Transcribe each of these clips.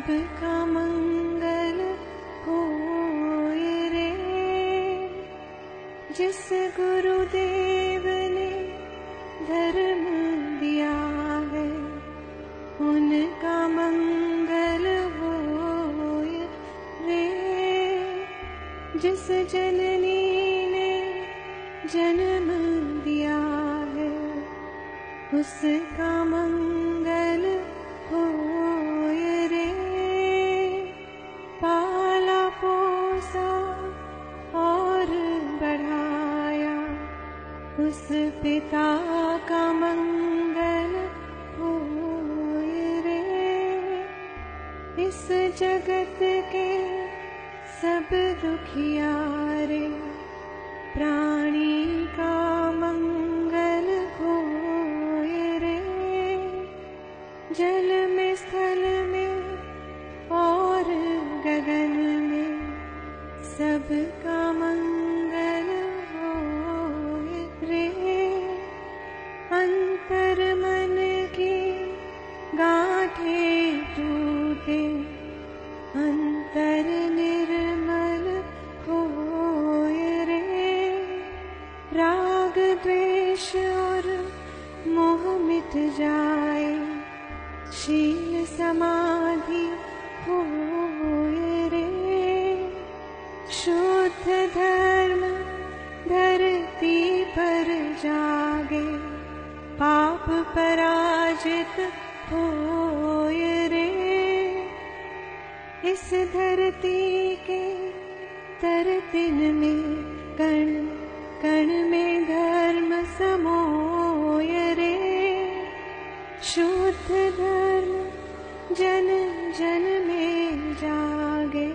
सबका मंगल होए रे। जिस गुरुदेव ने धर्म दिया है उनका मंगल होए रे। जिस जननी ने जन्म दिया है उसका मंगल होए रे। पाला पोसा और बढ़ाया उस पिता का मंगल होए रे। इस जगत के सब दुखियारे प्राणी का मंगल होए रे। जल में स्थल में और गगन में सबका मंगल होए रे। अंतर मन की गांठें टूटे अंतर निर्मल होए रे। राग द्वेष और मोह मिट जाए शील समाधि होए रे। शुद्ध धर्म धरती पर जागे पाप पराजित होए रे। इस धरती के तरतिन में कण कण में धर्म समोए रे। शुद्ध धर्म जन जन में जागे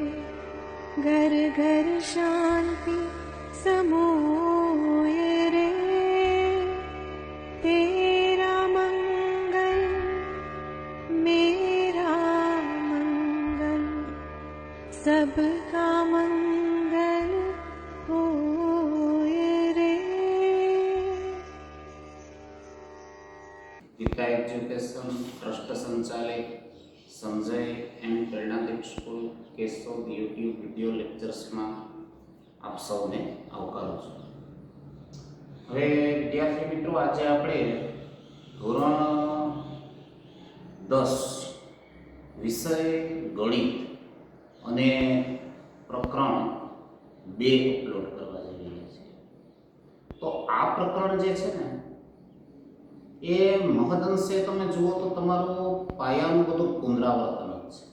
घर घर शांति समोए रे। तेरा मंगल मेरा मंगल सबका मंगल होए रे। गीता एज्युकेशन ट्रस्ट संचालित Sanjay and Prernadeep school Keshod YouTube video lectures में आप सौने आवकारू छूं। हवे विद्यार्थी मित्रों, आज आपणे धोरण 10 विषय गणित अने प्रकरण 2 अपलोड करवा जई रह्या छीए। तो आ प्रकरण जे छे ने ए महदंशे તમે જુઓ તો તમારું પાયાનું બધું પુનરાવર્તન જ છે,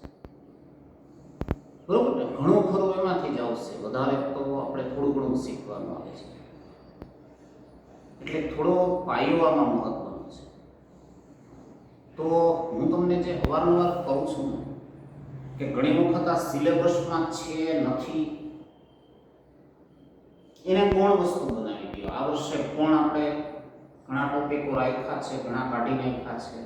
બરોબર ને? ઘણું ખરું એમાંથી જ આવશે, વધારે તો આપણે થોડું ઘણું શીખવાનું આવે છે, એટલે થોડો પાયો આમાં મહત્વનો છે. તો હું તમને જે અવારનવાર કહું છું કે ઘણી વખત આ સિલેબસમાં છે નથી એને કોણ વસ્તુ બનાવી દો. આ વર્ષે કોણ આપણે ઘણા ટોપિકો રાખ્યા છે, ઘણા કાઢી નાખ્યા છે,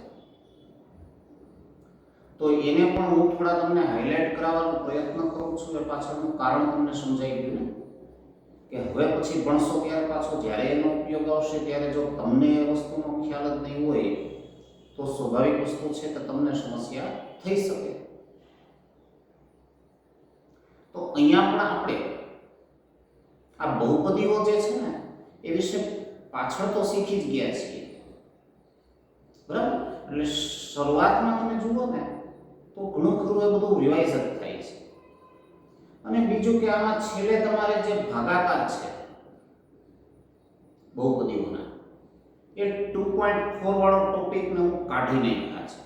તો એને પણ હું થોડા તમને હાઇલાઇટ કરાવવાનો પ્રયત્ન કરું છું. એ પાછળનું કારણ તમને સમજાઈ ગયું ને કે હવે પછી ભણશો ત્યારે પાછો જ્યારે એનો ઉપયોગ આવશે ત્યારે જો તમને એ વસ્તુનો ખ્યાલ જ નહીં હોય તો સ્વાભાવિક વસ્તુ છે કે તમને સમસ્યા થઈ શકે. તો અહીંયા પણ આપણે આ બહુપદીઓ જે છે ને એ વિશે પાછળ તો શીખી જ ગયા છીએ, બરાબર? એટલે શરૂઆતમાં તમે જુઓ ને તો ઘણું ખરું એ બધું રિવાઇઝ જ થાય છે. અને બીજું કે આમાં છેલ્લે તમારે જે ભાગાકાર છે બહુપદીઓના એ 2.4 વાળો ટોપિકને હું કાઢી નાખ્યા છે,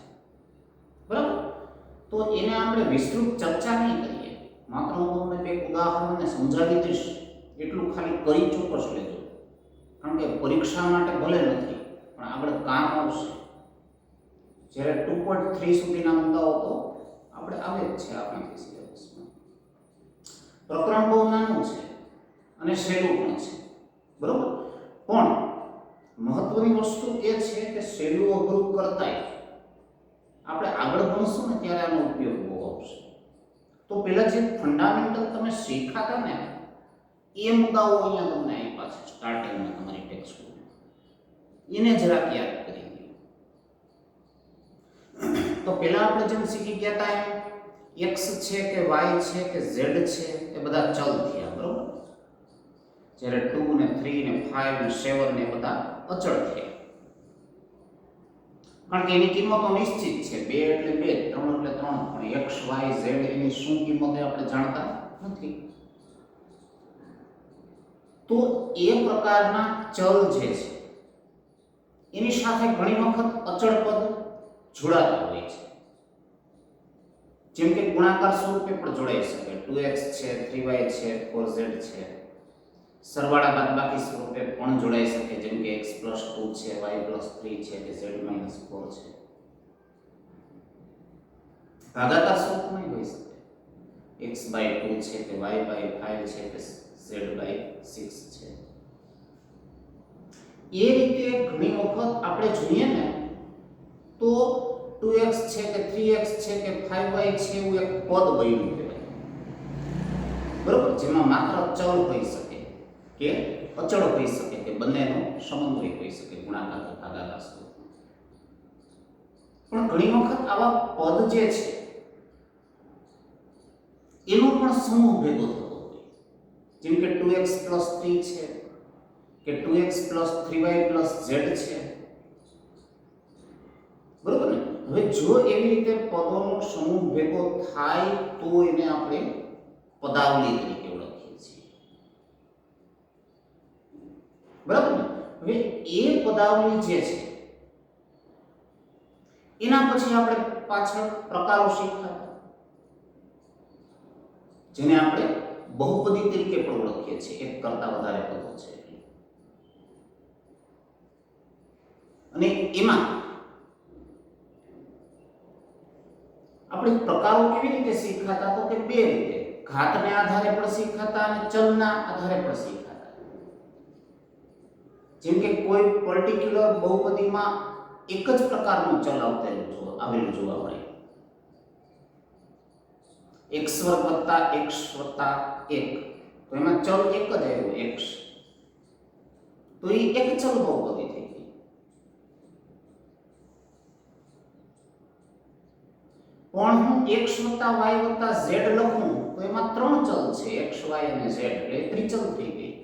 બરાબર? તો એને આપણે વિસ્તૃત ચર્ચા નહીં કરીએ, માત્ર હું તમને બે ઉદાહરણને સમજાવી દઈશ, એટલું ખાલી કરી ચોક્કસ લેજો, કારણ કે પરીક્ષા માટે ભલે નથી પણ આપણે કામ આવશે. જ્યારે 2.3 સુધીના મુદ્દાઓ તો આપણે આવે જ છે આપણી સિલેબસમાં. પ્રકરણ બહુ નાનું છે અને સહેલું પણ છે, બરોબર? પણ મહત્વની વસ્તુ એ છે કે સહેલું અઘરું કરતાંય આપણે આગળ ભણશું ને ત્યારે આનો ઉપયોગ બહુ આવશે. તો પહેલા જે ફંડામેન્ટલ તમે શીખાતા ને એ મુદ્દાઓ અહીંયા તમને આપ્યા છે સ્ટાર્ટિંગમાં તમારી ટેક્સ્ટબુકમાં, એને જરાક યાદ કરી દો. તો પહેલા આપણે જેમ શીખી ગયા હતા x છે કે y છે કે z છે એ બધા ચલ થયા, બરોબર? જ્યારે 2 ને 3 ને 5 ને 7 ને બધા અચળ થયા, કારણ કે એની કિંમતો નિશ્ચિત છે. 2 એટલે 2, 3 એટલે 3, પણ x y z એની શું કિંમત એ આપણે જાણતા નથી. તો એ પ્રકારના ચલ જે છે એની સાથે ઘણી વખત અચળ પદ જોડાતા હોય છે. જેમ કે ગુણાકાર સ્વરૂપે પણ જોડાઈ શકે. 2x છે, 3y છે, 4z છે. સરવાળા બાદબાકી સ્વરૂપે પણ જોડાઈ શકે, જેમ કે x + 2 છે, y + 3 છે કે z - 4 છે. ભાગાકાર સ્વરૂપમાં હોઈ શકે. x/2 છે કે y/5 છે કે z/6 છે. એ રીતે ઘણી વખત આપણે જોઈએ ને તો 2x છે કે 3x છે કે 5y છે એવું એક પદ બન્યું કહેવાય, બરોબર? જેમાં માત્ર ચલ હોઈ શકે કે અચળ હોઈ શકે કે બંનેનો સમન્વય હોઈ શકે, ગુણાકાર કે ભાગાકાર સ્વરૂપમાં. પણ ઘણી વખત આવા પદ જે છે એનો પણ સમૂહ ભેગો થતો હોય, જેમ કે 2x + 3 છે કે 2x + 3y + z છે, બરોબર ને? હવે જો એવી રીતે પદોનો સમૂહ ભેગો થાય તો એને આપણે પદાવલી તરીકે ઓળખીએ છીએ, બરાબર ને? હવે એ પદાવલી જે છે એના પછી આપણે પાછળ પ્રકારો શીખ્યા, જેને આપણે બહુપદી તરીકે પણ ઓળખીએ છીએ. એક કરતા વધારે પદો છે અને એમાં આપણે પ્રકારો કેવી રીતે શીખાતા? તો કે બે રીતે. ઘાતને આધારે પણ શીખાતા અને ચલના આધારે પણ શીખાતા. જેમ કે કોઈ પર્ટિક્યુલર બહુપદીમાં એક જ પ્રકારનું ચલ આવેલું જોવા મળે. x² + x + 1, તો એમાં ચલ એક જ આવ્યો, x. તો એ એક ચલ બહુપદી થઈ ગઈ. પણ હું x + y + z લખું તો એમાં ત્રણ ચલ છે, x y અને z, એટલે ત્રિચલ થઈ ગઈ.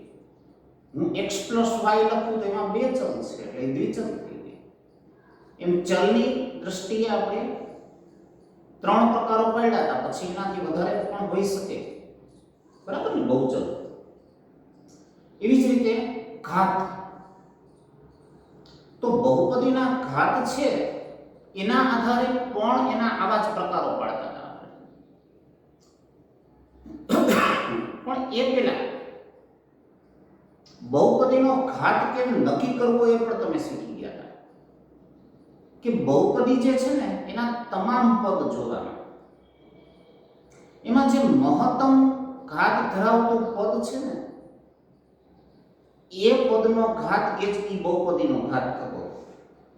હું x + y લખું તો એમાં બે ચલ છે, એટલે દ્વિચલ થઈ ગઈ. એમ ચલની દ્રષ્ટિએ આપણે ત્રણ પ્રકારો પાડ્યા હતા, પછી એનાથી વધારે પણ હોઈ શકે, બરાબર ને? બહુચલ. એવી જ રીતે ઘાત. તો બહુપદીના ઘાત છે એના આધારે પણ એના આવા જ પ્રકારો પાડતા હતા પણ એ પહેલા બહુપદીનો ઘાત કેમ નક્કી કરવો એ પણ તમે શીખી ગયા હતા કે બહુપદી જે છે ને એના તમામ પદ જોવાના, એમાં જે મહત્તમ ઘાત ધરાવતું પદ છે ને એ પદનો ઘાત એ જ બહુપદીનો ઘાત થતો.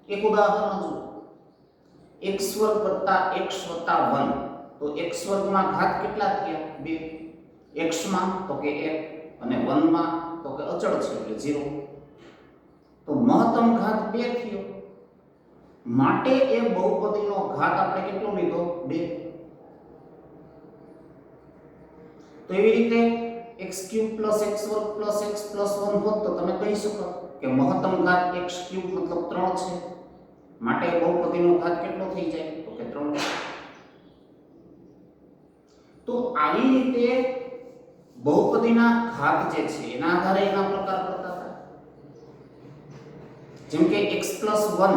એક ઉદાહરણ જુઓ. x² + x + 1, તો x² માં ઘાત કેટલા થયા? 2. x માં તો કે 1 અને 1 માં તો કે અચળ છે એટલે 0. તો મહત્તમ ઘાત 2 થયો. માટે એ બહુપદીનો ઘાત આપણે કેટલો લીધો? 2. તો એવી રીતે x³ + x² + x + 1 હોત તો તમે કહી શકો કે મહત્તમ ઘાત x³ મતલબ 3 છે. માટે બહુપદીનો ઘાત કેટલો થઈ જાય? તો કે 3. તો આવી રીતે બહુપદીના ઘાત જે છે એના આધારે એના પ્રકાર પડતા હતા. જેમ કે x + 1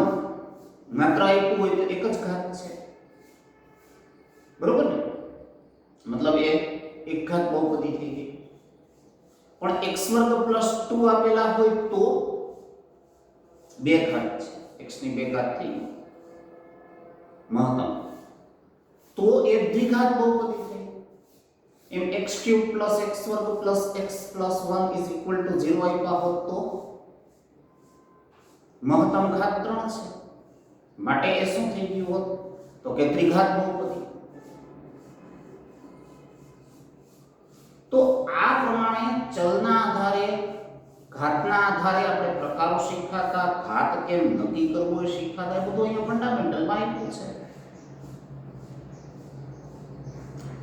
માત્ર આપ્યું હોય તો એક જ ઘાત છે, બરોબર ને? મતલબ એ એક ઘાત બહુપદી થઈ ગઈ. પણ x² + 2 આપેલા હોય તો બે ઘાત છે, x ની બે ઘાત થઈ મહત્તમ, તો એ દ્વિઘાત બહુપદી થઈ. એમ x³ + x² + x + 1 = 0 આપ્યા હોત તો મહત્તમ ઘાત 3 છે. માટે એ શું થઈ ગયું હોત? તો કે ત્રિઘાત બહુપદી. તો આ પ્રમાણે ચલના આધારે, ઘાતના આધારે આપણે પ્રકારો શીખાતા, ઘાત કેમ નક્કી કરવો એ શીખાતા. એ બધું અહીંયા ફંડામેન્ટલમાં આપ્યું છે.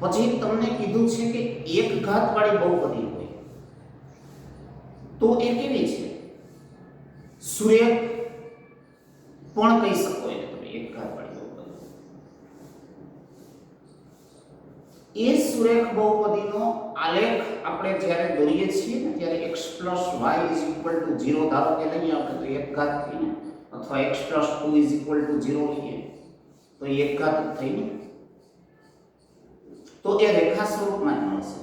પછી તમને કીધું છે કે એક ઘાત વાળી બહુપદી હોય તો એ કેવી છે? સુરેખ પણ કહી શકો એને તમે એક ઘાત વાળી બહુપદી. એ સુરેખ બહુપદીનો આલેખ આપણે જ્યારે દોરીએ છીએ ને ત્યારે x + y = 0 ધારો કે લઈએ આપણે તો એક ઘાત થઈને, અથવા x + 2 = 0 લઈએ તો એ એક ઘાત થઈને, તો એ રેખા સ્વરૂપમાં જ મળશે.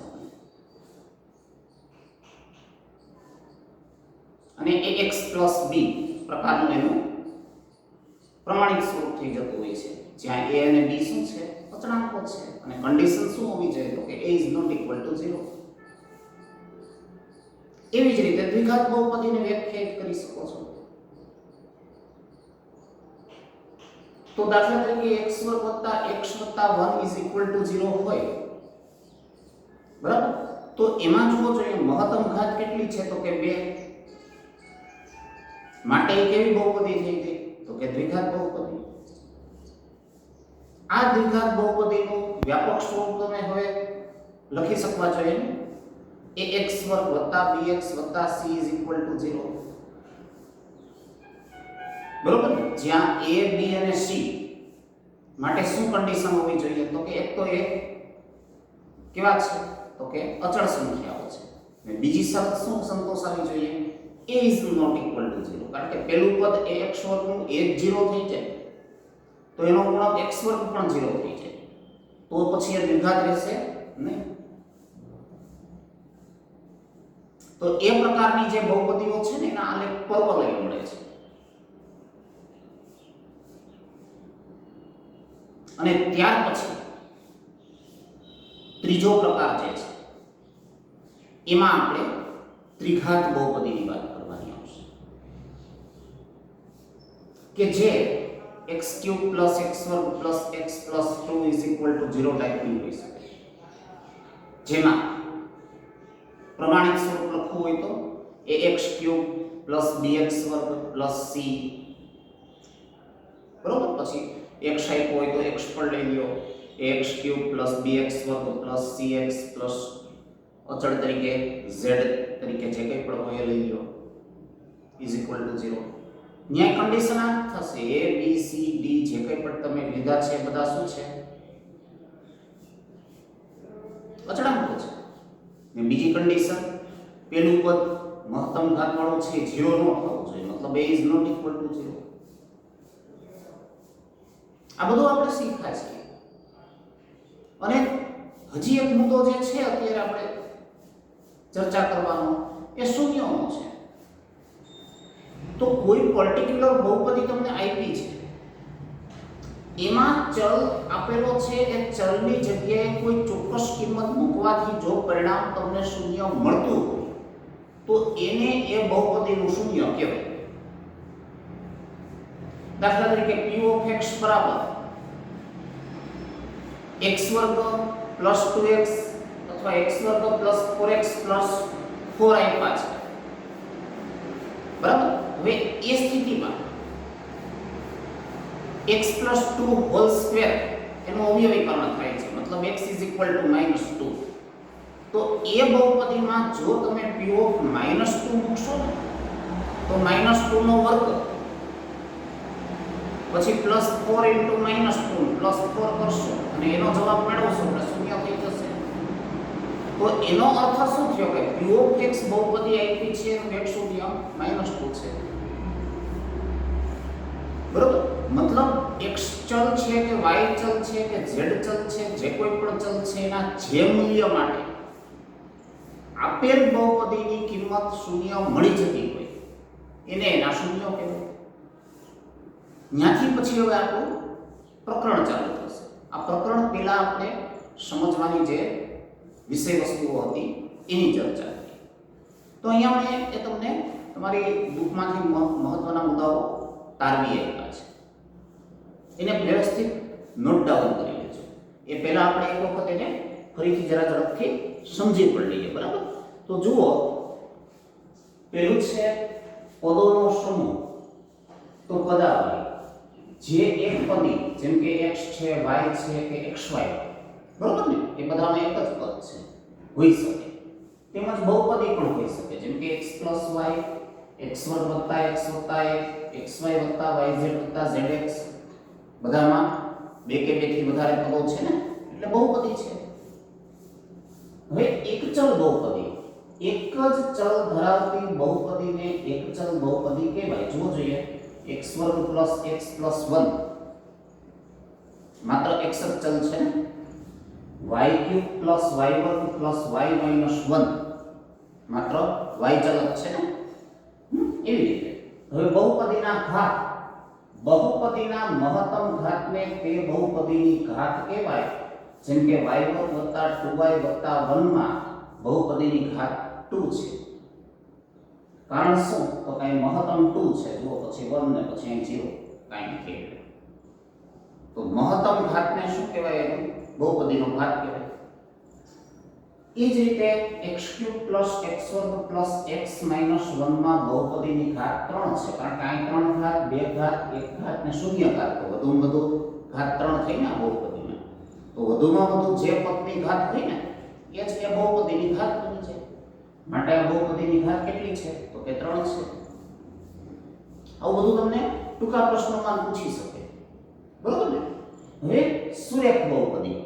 અને એ x + b પ્રકારનું એનું પ્રમાણિક સ્વરૂપ થઈ જતું હોય છે, જ્યાં a અને b શું છે? અચળાંકો છે. અને કન્ડિશન શું હોવી જોઈએ? તો કે a ≠ 0. એવી જ રીતે દ્વિઘાત બહુપદીને વ્યાખ્યાયિત કરી શકો છો. તો દાખલા તરીકે x2 + x + 1 = 0 હોય, બરાબર? તો એમાં જુઓ જોઈએ મહત્તમ ઘાત કેટલી છે? તો કે 2. માટે એ કેવી બહુપદી થઈ ગઈ? તો કે દ્વિઘાત બહુપદી. આ દ્વિઘાત બહુપદીનું વ્યાપક સ્વરૂપ તમે હવે લખી શકવા જોઈએ ને? ax2 + bx + c = 0. બરોબર ને? જ્યાં a, b અને c માટે શું કન્ડિશન હોવી જોઈએ? તો કે એક તો એ કેવા છે? તો કે અચળ સંખ્યાઓ છે. અને બીજી શરત શું સંતોષાવી જોઈએ? a ≠ 0. કારણ કે પહેલું પદ ax2 નું a 0 થઈ જાય તો એનો ગુણક x2 પણ 0 થઈ જાય, તો પછી એ દ્વિઘાત રહેશે નહીં. તો એ પ્રકારની જે બહુપદીઓ છે ને એના આલેખ પરવલય મળે છે. અને ત્યાર પછી ત્રીજો પ્રકાર જે છે એમાં આપણે ત્રિઘાત બહુપદીની વાત કરવાની આવશે, કે જે x3 + x2 + x + 2 = 0 ટાઈપની હોઈ શકે. જેમાં પ્રમાણિક સ્વરૂપ લખવું હોય તો ax3 + bx2 + c, બરોબર? પછી x આપ્યો હોય તો x પર લઈ લ્યો, ax3 + bx2 + cx પ્લસ અચળ તરીકે z તરીકે જે કંઈ પણ હોય એ લઈ લ્યો = 0. ન્યાય કન્ડિશન આ થશે a b c d જે કંઈ પણ તમે લીધા છે બધા શું છે? અચળાંકો છે. ને બીજી કન્ડિશન પેલું પદ મહત્તમ ઘાત વાળું છે 0 ન થવું જોઈએ, મતલબ a ≠ 0. આ બધું આપણે શીખ્યા છીએ. અને હજી એક મુદ્દો જે છે અત્યારે આપણે ચર્ચા કરવાનો એ શૂન્યનો છે. તો કોઈ પર્ટિક્યુલર બહુપદી તમને આપી છે, એમાં ચલ આપેલો છે, એ ચલની જગ્યાએ કોઈ ચોક્કસ કિંમત મૂકવાથી જો પરિણામ તમને શૂન્ય મળતું હોય તો એને એ બહુપદીનું શૂન્ય કહેવાય. દાખલા તરીકે p of x બરાબર x2 + 2x અથવા x2 + 4x + 4 આપ્યા છે, બરાબર? હવે એ સ્થિતિમાં x + 2 હોલ સ્ક્વેર એનું અવયવીકરણ થાય છે, મતલબ x = -2. તો એ બહુપદીમાં જો તમે p of -2 મૂકશો ને તો -2 નો વર્ગ પછી +4 * -2 +4 કરશો અને એનો જવાબ મેળવશો એટલે શૂન્ય થઈ જશે. તો એનો અર્થ શું થયો કે p of x બહુપદી આપી છે એનું x શૂન્ય -2 છે, બરોબર? મતલબ x ચલ છે કે y ચલ છે કે z ચલ છે, જે કોઈ પણ ચલ છે એના જે મૂલ્ય માટે આપેલ બહુપદીની કિંમત શૂન્ય મળી જતી હોય એને એના શૂન્ય કહેવાય. ત્યાંથી પછી હવે આપણું પ્રકરણ ચાલુ થશે. આ પ્રકરણ પહેલા આપણે સમજવાની જે વિષય વસ્તુઓ હતી એની ચર્ચા કરી. તો અહીંયા મેં એ તમને તમારી બુકમાંથી મહત્વના મુદ્દાઓ તારવી આપ્યા છે, એને વ્યવસ્થિત નોટ ડાઉન કરી લેજો. એ પહેલા આપણે એક વખત એને ફરીથી જરા ઝડપથી સમજી પણ લઈએ, બરાબર? તો જુઓ, પહેલું છે પદોનો સમૂહ. તો પદાવલી જે એક પદી જેમ કે x છે y છે કે xy બરોબર ને? એ બધામાં એક જ પદ છે, હોઈ શકે. તેમજ બહુપદી પણ હોઈ શકે, જેમ કે x + y, x2 + x + 1, xy + yz + zx, બધામાં બે કે બેથી વધારે પદો છે ને, એટલે બહુપદી છે. હવે એકચલ બહુપદી, એક જ ચલ ધરાવતી બહુપદીને એકચલ બહુપદી કહેવાય. જુઓ જોઈએ, x2 + x + 1 માત્ર x જ ચલ છે ને, y3 + y1 + y - 1 માત્ર y ચલ જ છે ને. એવી રીતે હવે બહુપદીના ઘાત, બહુપદીના મહત્તમ ઘાતને તે બહુપદીની ઘાત કહેવાય. જેમ કે y2 + 2y + 1 માં બહુપદીની ઘાત 2 છે. કારણ શું? તો કઈ મહત્તમ 2 છે, જુઓ, પછી 1 ને પછી અહીં 0 કાઈ નથી. તો મહત્તમ ઘાતને શું કહેવાય? એનું બહુપદીનો ઘાત કહેવાય. એ જ રીતે x3 + x2 + x - 1 માં બહુપદીની ઘાત 3 છે, કારણ કે અહીં 3 ઘાત, 2 ઘાત, 1 ઘાત ને 0 ઘાત, તો વધુમાં વધુ ઘાત 3 થઈ ને આ બહુપદીમાં. તો વધુમાં વધુ જે પદની ઘાત હોય ને, એ જ એ બહુપદીની ઘાત બની છે. માટે આ બહુપદીની ઘાત કેટલી છે? તો કે 3 છે. આવું બધું તમને ટૂંકા પ્રશ્નોમાં પૂછી શકે, બરોબર ને? હવે સુરેખ બહુપદી,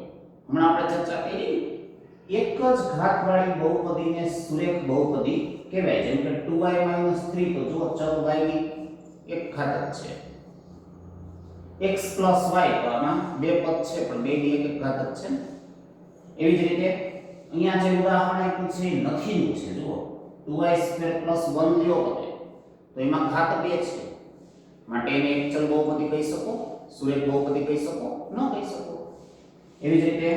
હમણાં આપણે ચર્ચા કરી, એક જ ઘાતવાળી બહુપદીને સુરેખ બહુપદી કહેવાય. જેમ કે 2y - 3, તો જુઓ, ચલ y ની એક ઘાત જ છે. x + y, તો આમાં બે પદ છે, પણ બેની એક ઘાત જ છે. એવી જ રીતે અહીંયા જે ઉદાહરણ આપ્યું છે એ નથીનું છે. જુઓ, 2y² + 1 લ્યો તમે, તો એમાં ઘાત 2 છે. માટે એને એકચલ બહુપદી કહી શકો, સુરેખ બહુપદી કહી શકો, ન કહી શકો. એવી જ રીતે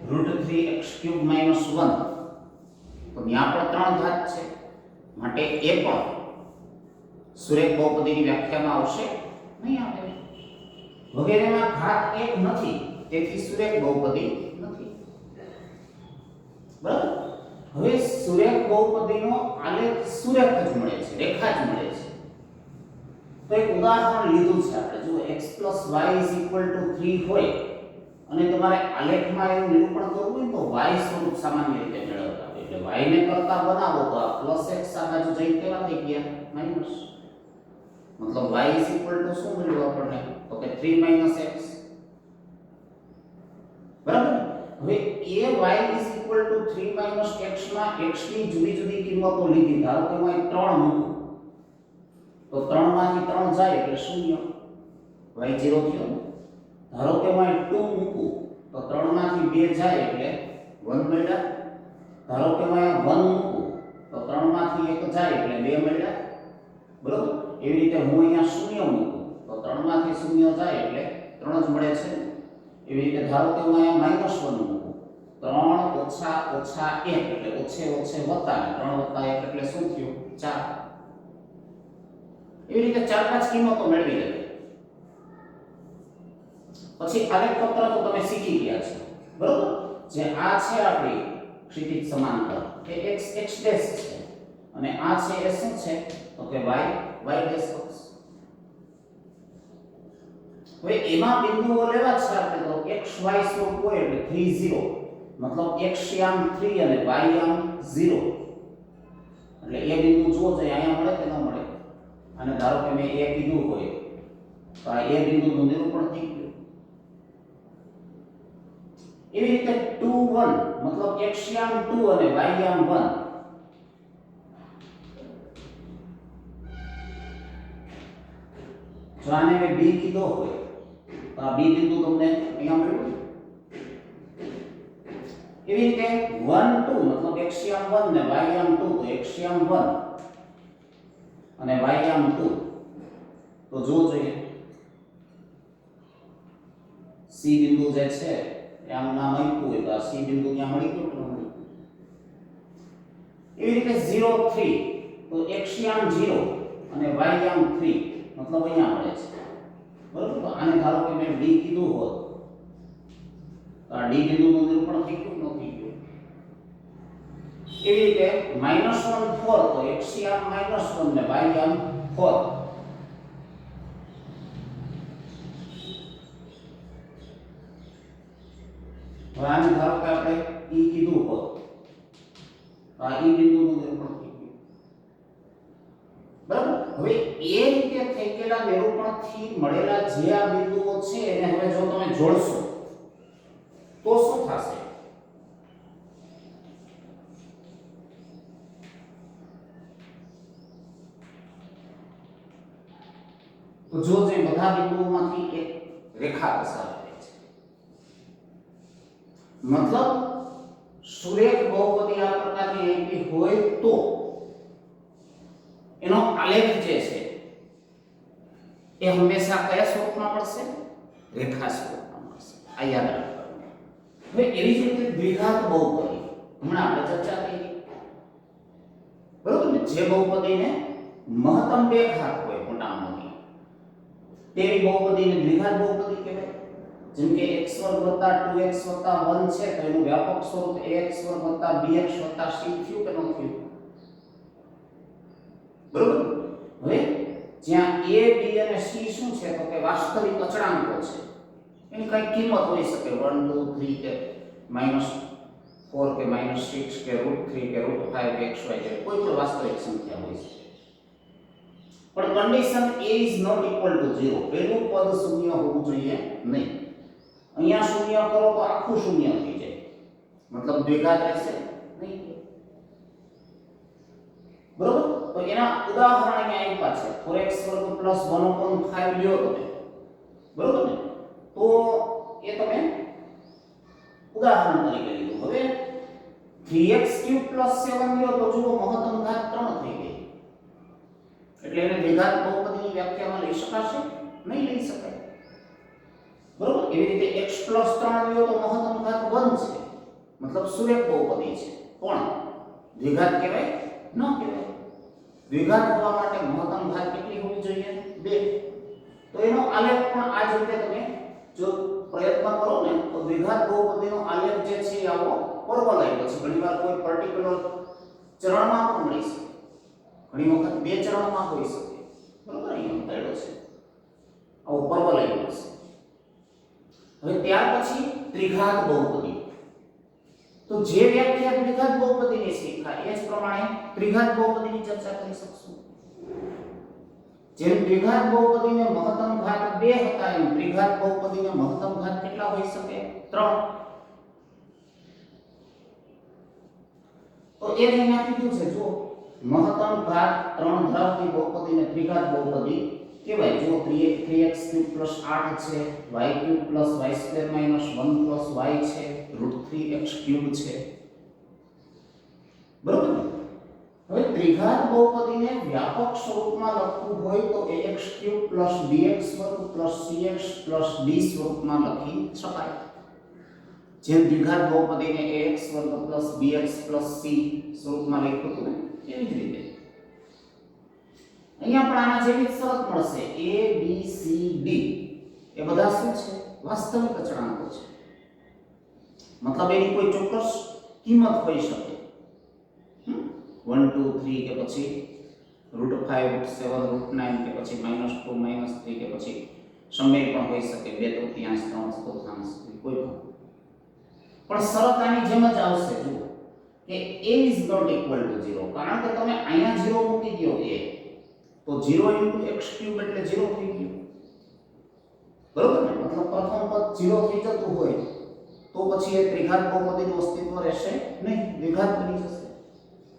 √3x³ - 1, તો ત્યાં પણ 3 ઘાત છે, માટે એ પણ સુરેખ બહુપદીની વ્યાખ્યામાં આવશે નહીં આવે. વગેરેમાં ઘાત 1 નથી, તેથી સુરેખ બહુપદી નથી. બરાબર? હવે સુરેખ બહુપદીનો આલેખ સુરેખ જ મળે છે, રેખા જ મળે છે. તો એક ઉદાહરણ લીધું છે આપણે. જુઓ, x + y = 3 હોય અને તમારે આલેખમાં એવું નિરૂપણ કરવું હોય તો y સ્વરૂપ સામાન્ય રીતે મેળવતા હોય. એટલે y ને કરતા બનાવો તો આ +x આ બાજુ જઈને કેવા થઈ ગયા? માઈનસ. મતલબ y = શું મળ્યું આપણને? તો કે 3 - x. બરાબર? હવે એ y = 3 - x માં x ની જુદી જુદી કિંમતો લીધી. ધારો કે હું 3 મૂકું, તો 3 માંથી 3 જાય એટલે 0, y 0 થયો. ધારો કે હું 2 મૂકું, તો 3 માંથી 2 જાય એટલે 1 મળ્યા. ધારો કે હું 1 મૂકું, તો 3 માંથી 1 જાય એટલે 2 મળ્યા. બરોબર? એવી રીતે હું અહીંયા 0 મૂકું, તો 3 માંથી 0 જાય એટલે 3 જ મળે છે. એવી રીતે ધારો કે હું અહીંયા -1 મૂકું, 3 - 1 એટલે ઓછે ઓછે વત્તા, 3 + 1 એટલે શું થયું? 4. એવી રીતે 4-5 કિંમતો મેળવી લેવી. પછી આલેખ પત્ર તો તમે શીખી ગયા છો, બરોબર? જે આ છે આપણી ક્ષિતિજ સમાંતર, એ x x' છે, અને આ છે એ શું છે? તો કે y y' અક્ષ. હવે એમાં બિંદુઓ લેવા છે આપણે, તો x y સ્વરૂપ હોય એટલે 3 0, મતલબ x યામ 3 અને y યામ 0. એટલે એ બિંદુ જુઓ તો અહીંયા મળે કે ન મળે? અને ધારો કે મેં a કીધું હોય, તો આ a બિંદુનું નિરૂપણ થઈ ગયું. એવી રીતે 2 1, મતલબ x યામ 2 અને y યામ 1. જો આને મેં b કીધો હોય, તો આ b બિંદુ તમને અહીંયા મળ્યું. એવી રીતે 1 2, મતલબ x યામ 1 ને y યામ 2, તો x યામ 1 અને y યામ 2. તો જો જોઈએ, c બિંદુ જે છે એ આમ નામ આપ્યું હોય તો આ c બિંદુ ત્યાં મળી ગયું કે ન મળ્યું? એવી રીતે 0 3, તો x યામ 0 અને y યામ 3, મતલબ અહીંયા મળે છે. બરોબર? તો આને ધારો કે મેં d કીધું હોત, તો આ d બિંદુનું નિરૂપણ થઈ ગયું ન થઈ ગયું? એવી રીતે -1 4, તો x યામ -1 ને y યામ 4. હવે આને ધારો કે આપણે ઈ કીધું હોત તો આ ઈ બિંદુનું નિરૂપણ થઈ ગયું બરાબર. હવે એ રીતે થઈ ગયેલા નિરૂપણથી મળેલા જે આ બિંદુઓ છે એને હવે જો તમે જોડશો તો શું થશે? તો જો જે બધા બિંદુઓમાંથી એક રેખા પસાર થાય છે મતલબ સુરેખ બહુપદી આ પ્રકારની આપી હોય તો એનો આલેખ જે છે એ હંમેશા કયા સ્વરૂપમાં મળશે? રેખા સ્વરૂપમાં મળશે. આ યાદ રાખવાનું. હવે એવી જ રીતે દ્વિઘાત બહુપદી હમણાં આપણે ચર્ચા કરી બરોબર ને, જે બહુપદીને મહત્તમ બે ઘાત હોય મોટામાં મોટી તેવી બહુપદીને દ્વિઘાત બહુપદી કહેવાય. જેમ કે x² + 2x + 1 છે તો એનું વ્યાપક સ્વરૂપ ax² + bx + c થયું કે ન થયું? બરોબર. હવે જ્યાં a b અને c શું છે તો કે વાસ્તવિક અચળાંકો છે, એની કઈ કિંમત હોઈ શકે 1 2 3 કે -4 કે -6 કે √3 કે √5 કે xy જે કોઈ પણ વાસ્તવિક સંખ્યા હોઈ શકે. પણ condition a is not equal to 0, પેલું પદ શૂન્ય હોવું જોઈએ નહીં. અહીંયા શૂન્ય કરો તો આખું શૂન્ય થઈ જાય, મતલબ દ્વિઘાત રહેશે નહીં. બરોબર. તો એના ઉદાહરણ અહીંયા આપ્યા છે 4x² + 1/5 લ્યો તમે બરોબર ને, તો એ તમે ઉદાહરણ તરીકે લીધું. હવે 3x³ + 7 લ્યો તો જુઓ મહત્તમ ઘાત 3 થઈ ગઈ, એટલે એને દ્વિઘાત બહુપદીની વ્યાખ્યામાં લઈ શકાશે નહીં? લઈ શકાય. બરોબર. એવી રીતે x + 3 લ્યો તો મહત્તમ ઘાત 1 છે, મતલબ સુરેખ બહુપદી છે, પણ દ્વિઘાત કહેવાય ન કહેવાય? દ્વિઘાત હોવા માટે મહત્તમ ઘાત કેટલી હોવી જોઈએ? 2. તો એનો આલેખ પણ આ જ રીતે તમે જો પ્રયત્ન કરો ને તો દ્વિઘાત બહુપદીનો આલેખ જે છે એ આવો પરવલય છે. ઘણીવાર કોઈ પર્ટિક્યુલર ચરણમાં પણ મળી શકે, ઘણી વખત બે ચરણમાં હોઈ શકે. બરોબર. અહીંયા બતાવ્યો છે આવો પરવલય છે. હવે ત્યાર પછી ત્રિઘાત બહુપદી. તો જે વ્યાખ્યા દ્વિઘાત બહુપદીની શીખા એ જ પ્રમાણે ત્રિઘાત બહુપદીની ચર્ચા કરી શકશું. જેમ દ્વિઘાત બહુપદીને મહત્તમ ઘાત 2 હતા એમ ત્રિઘાત બહુપદીને મહત્તમ ઘાત કેટલા હોઈ શકે? 3. તો એ જ અહીંયા કીધું છે જો મહત્તમ ઘાત 3 ધરાવતી બહુપદીને ત્રિઘાત બહુપદી કહેવાય. જો 3x³ + 8 છે, y³ + y² - 1 + y છે, √3x³ છે. બરોબર ને? હવે ત્રિઘાત બહુપદીને વ્યાપક સ્વરૂપમાં લખવું હોય તો ax³ + bx² + cx + d સ્વરૂપમાં લખી શકાય. જેમ દ્વિઘાત બહુપદીને ax² + bx + c સ્વરૂપમાં લખ્યું હતું ને એવી જ રીતે અહીંયા પણ આના જેવી શરત મળશે. a b c d એ બધા શું છે? વાસ્તવિક અચળાંકો છે, મતલબ એની કોઈ ચોક્કસ કિંમત હોઈ શકે. 1 2 3 કે પછી √5 √7 √9 કે પછી -2 -3 કે પછી સમય પણ હોઈ શકે 2/3 3/4 કોઈ પણ શરત આની જેમ જ આવશે. જુઓ કે a is not equal to 0, કારણ કે તમે અહીંયા 0 મૂકી દો a તો 0 * x³ એટલે 0 થઈ ગયું. બરોબર ને? મતલબ પ્રથમ પદ 0 થઈ જતું હોય તો પછી એ ત્રિઘાત બહુપદીનું અસ્તિત્વ રહેશે નહીં, દ્વિઘાત બની જશે,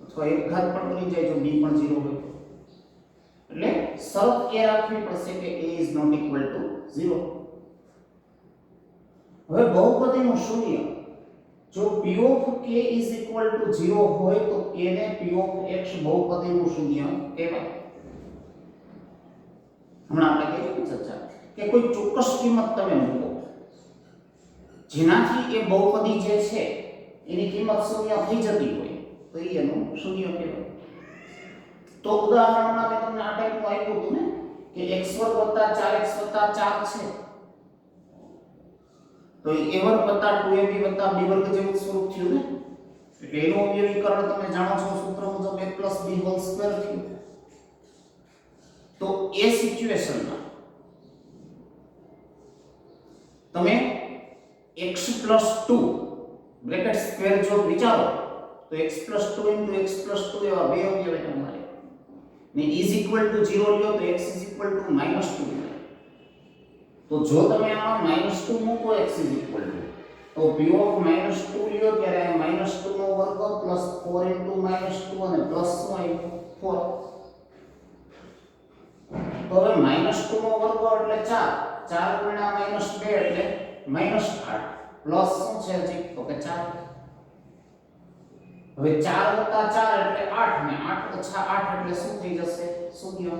અથવા એક ઘાત પણ બની જાય જો b પણ 0 હોય. એટલે શરત એ રાખવી પડશે કે a is not equal to 0. હવે બહુપદીનું શૂન્ય જો p of k is equal to 0 હોય તો k ને p of x બહુપદીનું શૂન્ય કહેવાય. હમણાં આપણે કેવી ચર્ચા કે કોઈ ચોક્કસ કિંમત તમે મૂકો જેનાથી એ બહુપદી જે છે એની કિંમત શૂન્ય થઈ જતી હોય તો એનું શૂન્ય કહેવાય. તો ઉદાહરણમાં મેં તમને આ ટાઈપનું આપ્યું હતું ને કે x² + 4x + 4 છે તો a² + 2ab + b² જેવું સ્વરૂપ થયું ને, એટલે એનું અવયવીકરણ તમે જાણો છો સૂત્ર મુજબ a + b² થયું. તો એ સિચ્યુએશનમાં તમે x + 2 બ્રેકેટ સ્ક્વેર જો વિચારો તો x + 2 * x + 2 એવા બે અવયવ એને મળે ને is equal to 0 લ્યો તો x is equal to -2 મળે. તો જો તમે આમાં -2 મૂકો x is equal to તો p of -2 લ્યો ત્યારે -2 નો વર્ગ પ્લસ 4 * -2 અને પ્લસ શું આવ્યું 4. તો હવે -2 નો વર્ગ એટલે 4 4 * -2 એટલે -8 પ્લસ શું છે હજી તો કે 4. હવે 4 + 4 એટલે 8 ને 8 - 8 એટલે શું થઈ જશે 0.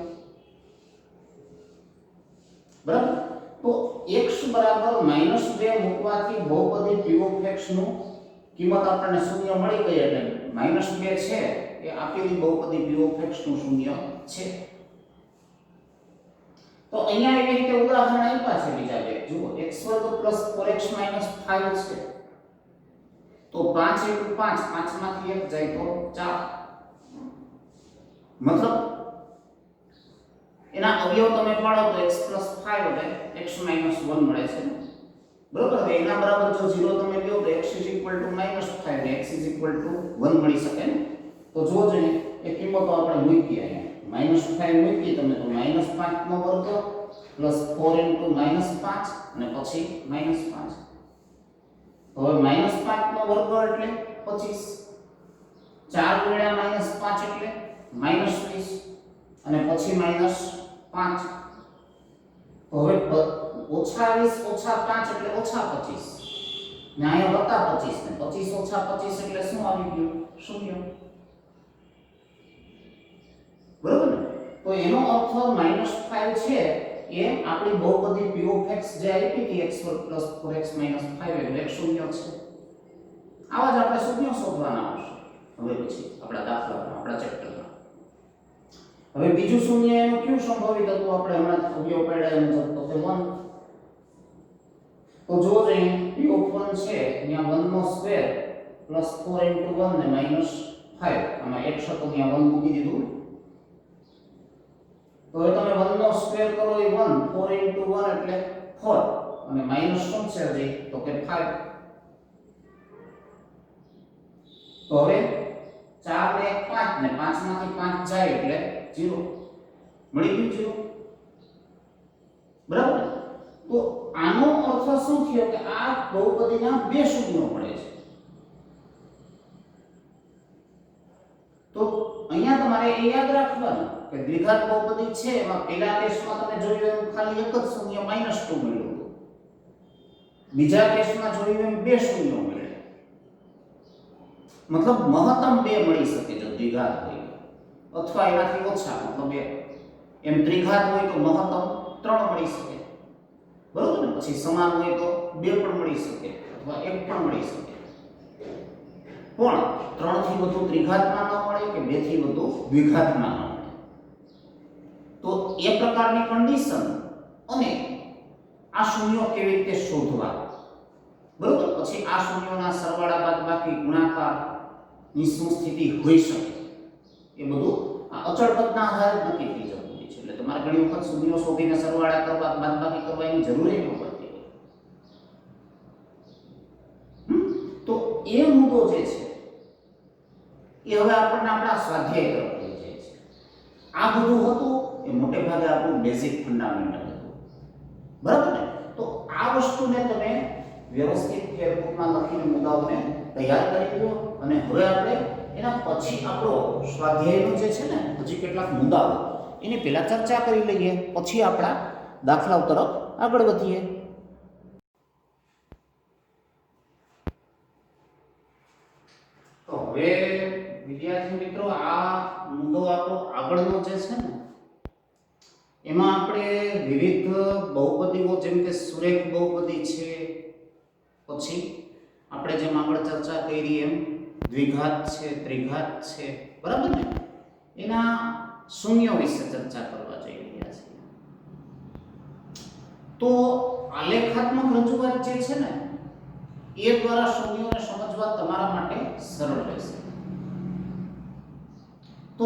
બરાબર. તો x બરાબર -2 મૂકવાથી બહુપદી p of x નું કિંમત આપણને 0 મળી ગઈ એટલે -2 છે એ આપેલી બહુપદી p of x નું 0 છે. તો અહીંયા એવી રીતે ઉદાહરણ આપ્યા છે બીજા બે જુઓ x² + 4x - 5 છે તો 5 * 5 5 માંથી 1 જાય તો 4 મતલબ એના અવયવ તમે પાડો તો x + 5 એટલે x - 1 મળે છે બરોબર. હવે એના બરાબર જો 0 તમે લ્યો તો x = -5 ને x = 1 મળી શકે ને. તો જો જોઈએ એ કિંમતો આપણે મૂકી અહીંયા -5 મૂકી તમે તો -5 નો વર્ગ પ્લસ 4 * -5 અને પછી -5. તો હવે -5 નો વર્ગ એટલે 25 4 * -5 એટલે -20 અને પછી -5. તો હવે -20 - 5 એટલે -25 ને અહીંયા +25 ને 25 - 25 એટલે શું આવી ગયું 0. બરોબર ને. તો એનો અર્થ -5 છે એ આપણી બહુપદી p of x જે આપી હતી x² + 4x - 5 એટલે 0 છે. આવા જ આપણે શૂન્ય શોધવાના આવશે હવે પછી આપણા દાખલામાં આપણા ચેપ્ટરમાં. હવે બીજું શૂન્ય એનું કયું સંભવિત હતું આપણે હમણાં અવયવ પાડ્યા એમ તો કે 1. તો જો જોઈએ p of 1 છે અહીંયા 1 નો સ્ક્વેર પ્લસ 4 * 1 ને -5 આમાં x હતો અહીંયા 1 મૂકી દીધું. તો હવે તમે 1 નો સ્ક્વેર કરો એ 1 4 * 1 એટલે 4 અને માઈનસ શું છે હજી તો કે 5. તો હવે 4 ને 1 5 ને 5 માંથી 5 જાય એટલે 0 મળી ગયું 0. બરાબર. તો આનો અર્થ શું થયો કે આ બહુપદીના બે શૂન્યો મળે છે. તો અહીંયા તમારે એ યાદ રાખવાનું કે દ્વિઘાત બહુપદી છે એમાં પહેલા કેસમાં તમે જોયું એમ ખાલી એક જ શૂન્ય -2 મળ્યું. બીજા કેસમાં જોયું એમ બે શૂન્યો મળ્યા. મતલબ મહત્તમ 2 મળી શકે જો દ્વિઘાત હોય અથવા એનાથી ઓછા મતલબ એમ ત્રિઘાત હોય તો મહત્તમ 3 મળી શકે. બરોબર ને. પછી સમાન હોય તો 2 પણ મળી શકે અથવા 1 પણ મળી શકે. પણ 3 થી વધુ ત્રિઘાતમાં ન મળે કે 2 થી વધુ દ્વિઘાતમાં ન મળે. તો એ પ્રકારની કન્ડિશન અને આ શૂન્યો કેવી રીતે શોધવા બરોબર. પછી આ શૂન્યોના સરવાળા બાદબાકી ગુણાકાર ની શું સ્થિતિ હોઈ શકે એ બધું આ અચળ પદના આધારે નક્કી થઈ જતું હોય છે. એટલે તમારે ઘણી વખત શૂન્યો શોધીને સરવાળા કરવા બાદબાકી કરવાની જરૂર ન પડતી હોય. તો એ મુદ્દો જે છે એ હવે આપણને આપણા સ્વાધ્યાય તરફ લઈ જાય છે. આ બધું હતું એ મોટે ભાગે આપણું બેઝિક ફંડામેન્ટલ હતું. બરાબર ને. તો આ વસ્તુને તમે વ્યવસ્થિત ફેરબુકમાં લખીને મુદ્દાઓને તૈયાર કરી લો અને હવે આપણે એના પછી આપણો સ્વાધ્યાયનો જે છે ને હજી કેટલાક મુદ્દાઓ એની પહેલા ચર્ચા કરી લઈએ પછી આપણા દાખલાઓ તરફ આગળ વધીએ. તો હવે વિદ્યાર્થી મિત્રો આ મુદ્દો આપણો આગળનો જે છે ને એમાં આપણે વિવિધ બહુપદીઓ જેમ કે સુરેખ બહુપદી છે પછી આપણે જેમ આગળ ચર્ચા કરી એમ દ્વિઘાત છે ત્રિઘાત છે બરાબર ને એના શૂન્યો વિશે ચર્ચા કરવા જઈ રહ્યા છીએ. તો આલેખાત્મક રજૂઆત જે છે ને એ દ્વારા શૂન્યોને સમજવા તમારા માટે સરળ રહેશે. તો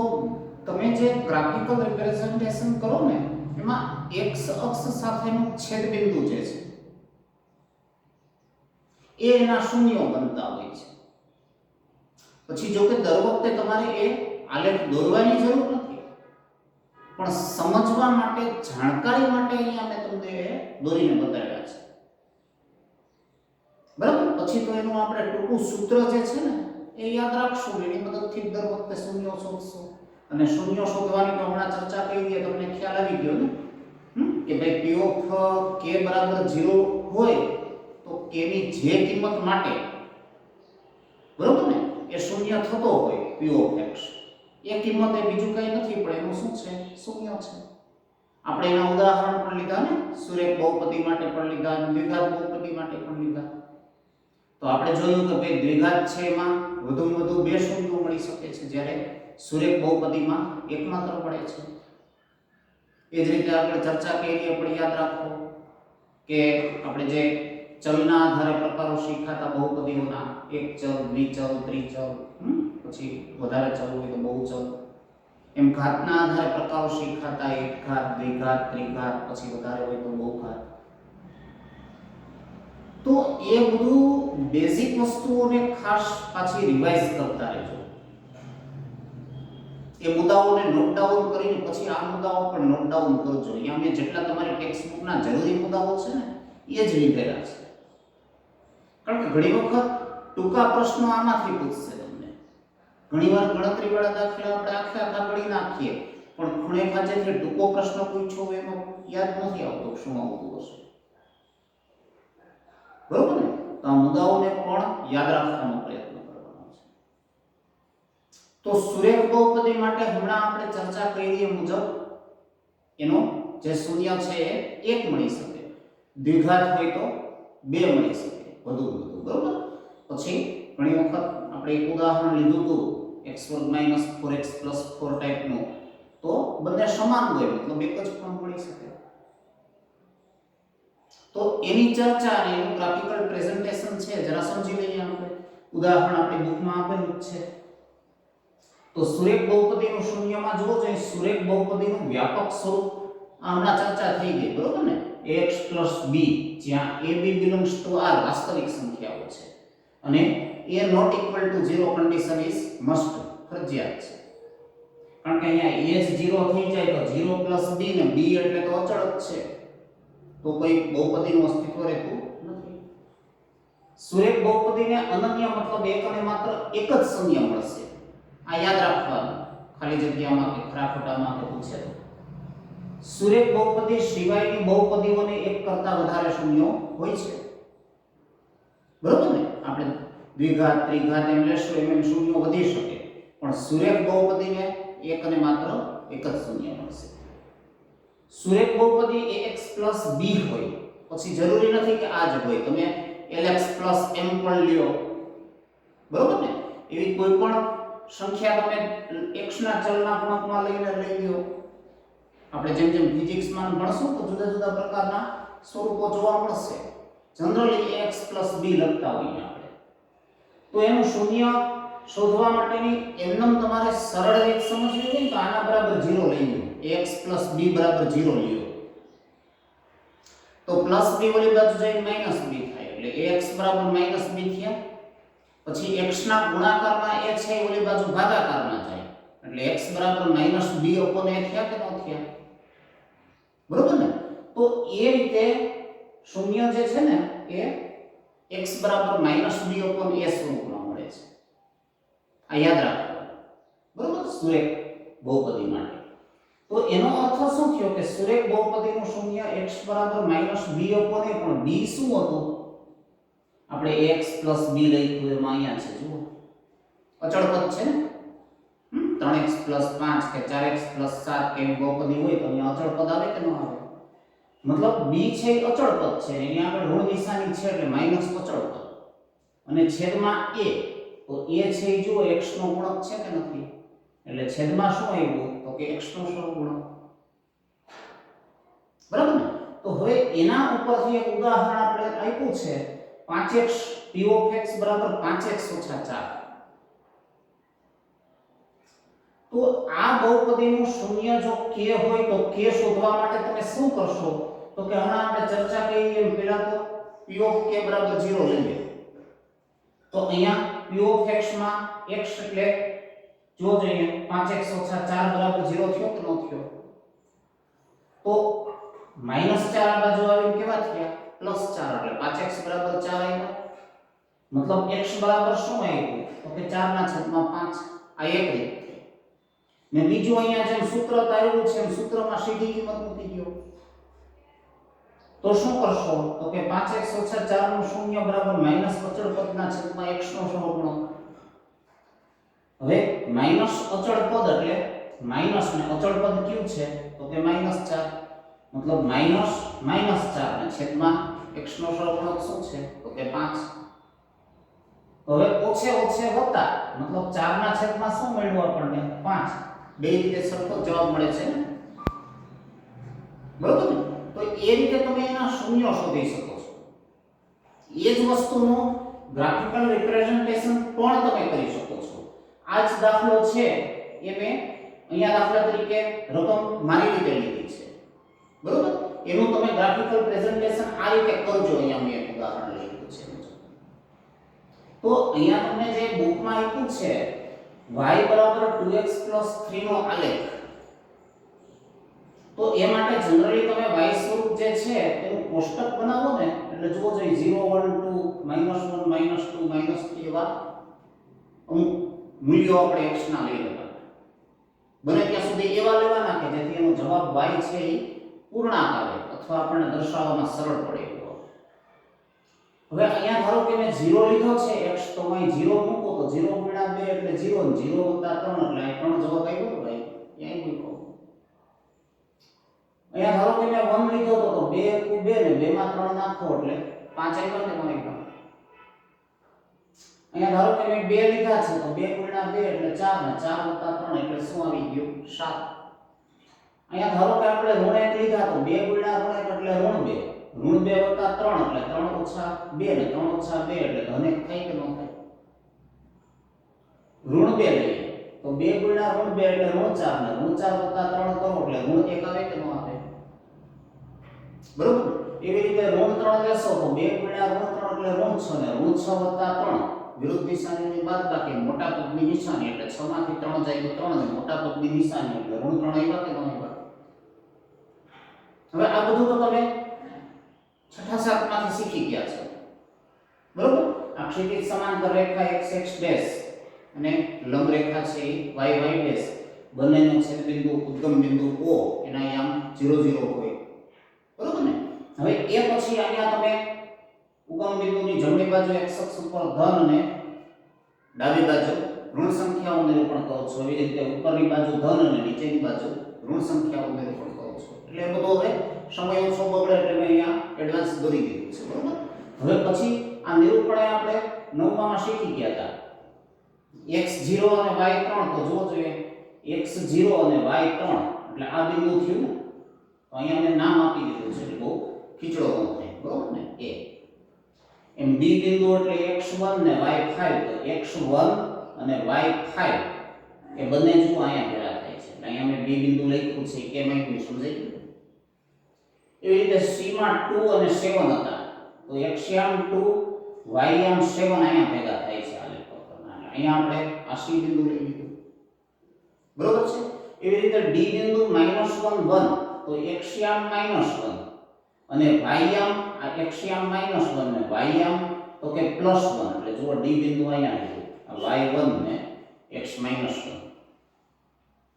તમે જે ગ્રાફિકલ રિપ્રેઝન્ટેશન કરો ને એમાં x અક્ષ સાથેનું છેદબિંદુ જે છે એ એના શૂન્યો બનતા હોય છે. પછી જો કે દર વખતે તમારે એ આલેખ દોરવાની જરૂર નથી, પણ સમજવા માટે, જાણકારી માટે અહીંયા મેં તમને દોરીને બતાવ્યા છે. બરાબર. પછી તો એનું આપણે ટૂંકું સૂત્ર જે છે ને એ યાદ રાખશું, એની મદદથી દર વખતે શૂન્યો શોધશું. અને શૂન્યો શોધવાની તો હમણાં ચર્ચા કરી દઈએ, તમને ખ્યાલ આવી ગયો ને કે ભાઈ p ઓફ k બરાબર 0 હોય તો k ની જે કિંમત માટે, બરોબર ને, એ શૂન્ય થતો હોય p ઓફ x, એ કિંમત એ બીજું કંઈ નથી પણ એનું શું છે? શૂન્ય છે. આપણે એના ઉદાહરણ પણ લીધા ને, સુરેખ બહુપદી માટે પણ લીધા અને દ્વિઘાત બહુપદી માટે પણ લીધા. તો આપણે જોયું કે ભાઈ દ્વિઘાત છે એમાં વધુમાં વધુ બે શૂન્યો મળી શકે છે, જ્યારે સુરેખ બહુપદીમાં એકમાત્ર મળે છે. એ જ રીતે આપણે ચર્ચા કરી, આપણે યાદ રાખો કે આપણે જે ચલના આધારે પ્રકારો શીખાતા બહુપદીઓના, એક ચલ, દ્વિચલ, ત્રિચલ, પછી વધારે ચલ હોય તો બહુચલ, એમ ઘાતના આધારે પ્રકારો શીખાતા એક ઘાત, દ્વિઘાત, ત્રિઘાત, પછી વધારે હોય તો બહુઘાત. તો એ બધું બેઝિક વસ્તુઓને ખાસ પાછી રિવાઇઝ કરતા રહેજો. એ મુદ્દાઓને નોટ ડાઉન કરીને પછી આ મુદ્દાઓ પણ નોટ ડાઉન કરજો. અહીંયા મેં જેટલા તમારી ટેક્સ્ટ બુકના જરૂરી મુદ્દાઓ છે ને એ જ લીધેલા છે. કારણ કે ઘણી વખત ટૂંકા પ્રશ્નો આમાંથી પૂછશે તમને. ઘણીવાર ગણતરીવાળા દાખલા આપણે આખા ગણી નાખીએ, પણ ખૂણે ખાંચેથી ટૂંકો પ્રશ્ન પૂછ્યો એમાં યાદ નથી આવતો શું આવતું હશે. બરોબર ને? તો આ મુદ્દાઓને પણ યાદ રાખવાનો પ્રયત્ન કરવાનો છે. તો સુરેખ બહુપદી માટે હમણાં આપણે ચર્ચા કરી એ મુજબ એનો જે શૂન્ય છે એ 1 મળી શકે, દ્વિઘાત હોય તો 2 મળી શકે, વધુ. બરોબર. પછી ઘણી વખત આપણે એક ઉદાહરણ લીધું હતું x² - 4x + 4 ટાઈપનું, તો બંને સમાન હોય મતલબ એક જ પણ મળી શકે. તો એની ચર્ચા અને એનું ગ્રાફિકલ પ્રેઝન્ટેશન છે, જરા સમજી લઈએ આપણે. ઉદાહરણ આપણી બુકમાં આપેલું છે. તો સુરેખ બહુપદીનું શૂન્યમાં જુઓ છો, સુરેખ બહુપદીનું વ્યાપક સ્વરૂપ હમણાં ચર્ચા થઈ ગઈ, બરોબર ને? ax + b, જ્યાં ab belongs to r વાસ્તવિક સંખ્યાઓ છે અને a not equal to 0 condition is must, ફરજિયાત છે. કારણ કે અહીંયા a જ 0 થઈ જાય તો 0 + b ને b એટલે તો અચળ જ છે, તો કોઈ બહુપદીનું અસ્તિત્વ રહેતું નથી. સુરેખ બહુપદીને અનન્ય મતલબ એક અને માત્ર એક જ શૂન્ય મળશે. આ યાદ રાખવાનું, ખાલી જગ્યામાં કે ખરાખોટામાં કે પૂછે તો. સુરેખ બહુપદી સિવાયની બહુપદીઓને એક કરતા વધારે શૂન્યો હોય છે, બરોબર ને? આપણે દ્વિઘાત, ત્રિઘાત એમ લેશું એમ શૂન્યો વધી શકે, પણ સુરેખ બહુપદીને એક અને માત્ર એક જ શૂન્ય મળશે. સુરેખ બહુપદી ax + b હોય, પછી જરૂરી નથી કે આ જ હોય, તમે lx + m પણ લ્યો, બરોબર ને? એવી કોઈ પણ સંખ્યા તમે x ના ચલના ગુણકમાં લઈને લઈ લ્યો. આપણે જેમ જેમ ફિઝિક્સમાં ભણશું તો જુદા જુદા પ્રકારના સ્વરૂપો જોવા મળશે. જનરલી ax + b લખતા હોઈએ આપણે. તો એનું શૂન્ય શોધવા માટેની એમનેમ તમારે સરળ રીત સમજવી હોય તો આના બરાબર 0 લઈ લો, ax + b બરાબર 0 લ્યો. તો +b ઓલી બાજુ જઈને -b થાય, એટલે ax બરાબર -b થયા. પછી x ના ગુણાકારમાં a છે ઓલી બાજુ ભાગાકારમાં જાય, એટલે x બરાબર -b/a થયા કે ન થયા? બરોબર ને? તો એ રીતે શૂન્ય જે છે ને એ x બરાબર -b/a સ્વરૂપમાં મળે છે. આ યાદ રાખો, બરોબર? સુરેખ બહુપદી માટે. તો એનો અર્થ શું થયો કે સુરેખ બહુપદીનું શૂન્ય x બરાબર -b/a, પણ b શું હતું? આપણે ax + b લખ્યું એમાં અહીંયા છે, જુઓ અચળ પદ છે ને. 3x + 5 કે 4x + 7 કે બહુપદી હોય તો અહીંયા અચળ પદ આવે કે ન આવે? મતલબ b છે એ અચળ પદ છે, એની આગળ ઋણ નિશાની છે એટલે માઈનસ અચળ પદ, અને છેદમાં a, તો a છે એ જુઓ x નો ગુણક છે કે નથી? એટલે છેદમાં શું આવ્યું? તો કે x નો સહગુણક, બરાબર ને? તો હવે એના ઉપરથી એક ઉદાહરણ આપણે આપ્યું છે, 5x p of x બરાબર 5x - 4. તો આ બહુપદીનું શૂન્ય જો k હોય તો k શોધવા માટે તમે શું કરશો? તો કે હમણાં આપણે ચર્ચા કરી એમ પહેલા તો p of k બરાબર 0 લઈએ, તો અહીંયા p of x માં x એટલે જો જોઈએ 5x - 4 બરાબર 0 થયો કે ન થયો? તો -4 આ બાજુ આવીને કેવા થયા? +4 એટલે 5x બરાબર 4 આવ્યા. મતલબ x બરાબર શું આવ્યું? તો કે 4/5. આ એક રીત છે. ને બીજું અહીંયા જેમ સૂત્ર તાર્યું છે એમ સૂત્રમાં સીધી કિંમત મૂકી દો. તો શું કરશો? તો કે 5x - 4 નું શૂન્ય બરાબર માઈનસ અચળ પદના છેદમાં x નો સહગુણક. હવે માઈનસ અચળ પદ એટલે માઈનસ ને અચળ પદ કયું છે? તો કે -4. મતલબ માઈનસ -4 ને છેદમાં x નો સહગુણક શું છે? તો કે 5. હવે ઓછે ઓછે વત્તા મતલબ 4 ના છેદમાં શું મળ્યું આપણને? 5. બે રીતે સરખો જવાબ મળે છે ને, બરોબર ને? તો એ રીતે તમે એના શૂન્ય શોધી શકો છો. એ જ વસ્તુનું ગ્રાફિકલ રિપ્રેઝન્ટેશન પણ તમે કરી શકો છો. આ જ દાખલો છે એ મેં અહીંયા દાખલા તરીકે રકમ મારી રીતે લીધી છે, બરોબર? એનું તમે ગ્રાફિકલ પ્રેઝન્ટેશન આ રીતે કરજો. અહીંયા મેં એક ઉદાહરણ લીધું છે. તો અહીંયા તમને જે બુકમાં આપ્યું છે y બરાબર 2x + 3 નો આલેખ, તો એ માટે જનરલી તમે y સ્વરૂપ જે છે એનું કોષ્ટક બનાવો ને એટલે જુઓ જોઈએ 0 1 2 -1 -2 -3 એવા અમુક મૂલ્યો આપણે x ના લઈ લેવાના. બને ત્યાં સુધી એવા લેવાના કે જેથી એનો જવાબ y છે એ પૂર્ણાંક આવે અથવા આપણને દર્શાવવામાં સરળ પડે. હવે અહીંયા ધારો કે મેં 0 લીધો છે x, તો અહીં 0 મૂકો તો 0 × 2 એટલે 0 ને 0 + 3 એટલે અહીં 3 જવાબ આવ્યો ભાઈ. અહીં મૂકો. અહીંયા ધારો કે મેં 1 લીધો તો 2 × 2 ને 2 માં 3 નાખો એટલે 5 આવ્યો ને મારી પાસે. અહીંયા ધારો કે મેં 2 લીધા છે તો 2 × 2 એટલે 4 ને 4 + 3 એટલે શું આવી ગયું? 7. અહીંયા ધારો કે આપણે ઋણ 1 લીધા તો 2 × ઋણ 1 એટલે ઋણ 2. ઋણ 2 + 3 એટલે 3 - 2 ને 3 - 2 એટલે ધન 1 થાય કે ન થાય? ઋણ 2 લઈએ તો 2 × ઋણ 2 એટલે ઋણ 4 ને ઋણ 4 + 3 કરો એટલે ઋણ 1 આવે કે ન આવે? બરોબર. એવી રીતે ઋણ 3 લેશો તો 2 × ઋણ 3 એટલે ઋણ 6 ને ઋણ 6 + 3 વિરુદ્ધ દિશાની બાદબાકી મોટા પદની નિશાની એટલે 6 માંથી 3 જાય તો 3 ને મોટા પદની નિશાની એટલે ઋણ 3 આવ્યા કે ન આવ્યા? હવે આ બધું તો તમે છઠ્ઠા સાતમાંથી શીખી ગયા છો, બરોબર? આ ક્ષિતિજ સમાંતર રેખા x x ડેશ અને લંબ રેખા છે y y ડેશ બંનેનો છેદ બિંદુ ઉદ્ગમ બિંદુ O એના આમ 0 0 હોય, બરોબર ને? હવે એ પછી અહીંયા તમે ઉગમ બિંદુની જમણી બાજુ x અક્ષ ઉપર ધન અને ડાબી બાજુ ઋણ સંખ્યાઓ નિરૂપણ કરો છો. એવી રીતે ઉપરની બાજુ ધન અને નીચેની બાજુ ઋણ સંખ્યાઓ નિરૂપણ કરો છો. એટલે એ બધો હવે સમય ઓછો બગડે એટલે મેં અહીંયા એડવાન્સ દોરી દીધું છે, બરોબર? હવે પછી આ નિરૂપણે આપણે નવમામાં શીખી ગયા હતા x0 અને y3. તો જુઓ જોઈએ x0 અને y3 એટલે આ બિંદુ થયું ને, તો અહીંયા મેં નામ આપી દીધું છે એટલે બહુ ખીચડો ન થાય, બરોબર ને? એ એમ b બિંદુ એટલે x1 ને y5. તો x1 અને y5 એ બંને જુઓ અહીંયા ભેગા થાય છે એટલે અહીંયા મેં b બિંદુ લખ્યું છે કેમ આપ્યું સમજાઈ ગયું? એવી રીતે c માં 2 અને 7 હતા તો xયામ 2 yયામ 7 અહીંયા ભેગા થાય છે આ લેખો પર. અહીંયા આપણે આ c બિંદુ લઈ લીધું, બરોબર છે? એવી રીતે d બિંદુ -1 1 તો xયામ -1 અને yયામ આ xયામ -1 ને yયામ તો કે +1 એટલે જુઓ d બિંદુ અહીંયા લીધું આ y1 ને x -1,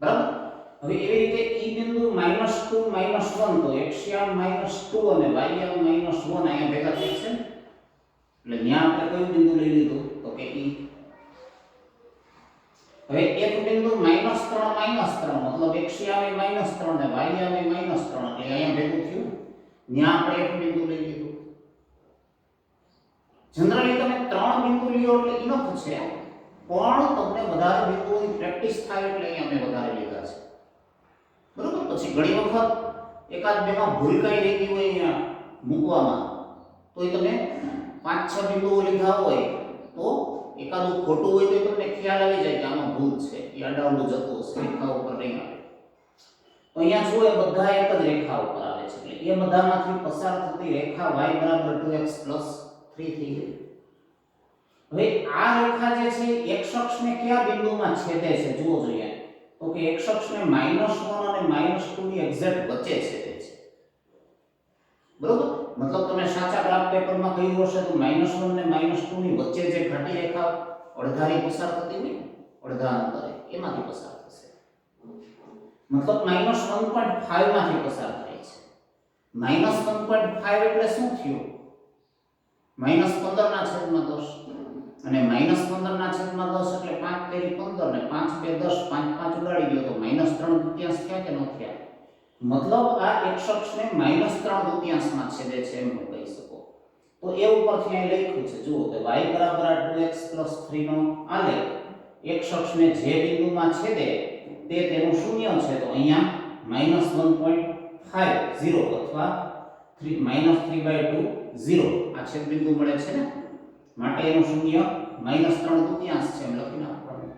બરાબર? હવે એવી રીતે e બિંદુ -2 -1 તો xયામ -2 અને yયામ -1 અહીંયા ભેગા થાય છે એટલે ત્યાં આપણે કયું બિંદુ લઈ લીધું? તો કે e. હવે એક બિંદુ -3 -3 મતલબ xયામ -3 ને yયામ -3 એટલે અહીંયા ભેગું થયું, ત્યાં આપણે એક બિંદુ લઈ લીધું. જનરલી તમે 3 બિંદુ લ્યો એટલે ઇનફ છે, પણ તમને વધારે બિંદુઓની પ્રેક્ટિસ થાય એટલે અહીંયા મેં વધારે લીધા છે, બરોબર? પછી ઘણી વખત એકાદ બેમાં ભૂલ કઈ રહી ગઈ હોય અહીંયા મૂકવામાં તો તમે 5-6 બિંદુઓ લીધા હોય તો એકાદું ખોટું હોય તો તમને ખ્યાલ આવી જાય કે આમાં ભૂલ છે, એ આડાવડું જતું હશે, રેખા ઉપર નહીં આવે. તો અહીંયા જુઓ એ બધા એક જ રેખા ઉપર આવે છે એટલે એ બધામાંથી પસાર થતી રેખા y = 2x + 3 થઈ ગઈ. હવે આ રેખા જે છે x અક્ષને કયા બિંદુમાં છેદે છે જુઓ જોઈએ, તો કે x અક્ષને -1 અને -2 ની એક્ઝેક્ટ વચ્ચે છેદે છે, બરોબર? મતલબ તમે સાચા ગ્રાફ પેપરમાં કહ્યું હશે તો -1 ને -2 ની વચ્ચે જે ઘાટી રેખા અડધારી પસાર થતી હોય ને, અડધા અંતરે એમાંથી પસાર થશે, મતલબ -1.5 માંથી પસાર થાય છે. -1.5 એટલે શું થયું? -15 ના છેદમાં 10, અને -15 ના છેદમાં 10 એટલે 5 તેરી 15 ને 5 2 10, 5 5 ઉડાડી દો તો -3 દુત્યાંશ થયા કે ન થયા? મતલબ આ x અક્ષને -3 દુત્યાંશમાં છેદે છે એમ કહી શકો. તો એ ઉપરથી અહીં લખ્યું છે જુઓ કે y બરાબર 2x 3 નો આલેખ x અક્ષને જે બિંદુમાં છેદે તે તેનું શૂન્ય છે, તો અહીંયા -1.50 અથવા 3/2 0 આ છેદ બિંદુ મળે છે ને, માટે એનું શૂન્ય -3 દુત્યાંશ છે એમ લખી નાખવાનું,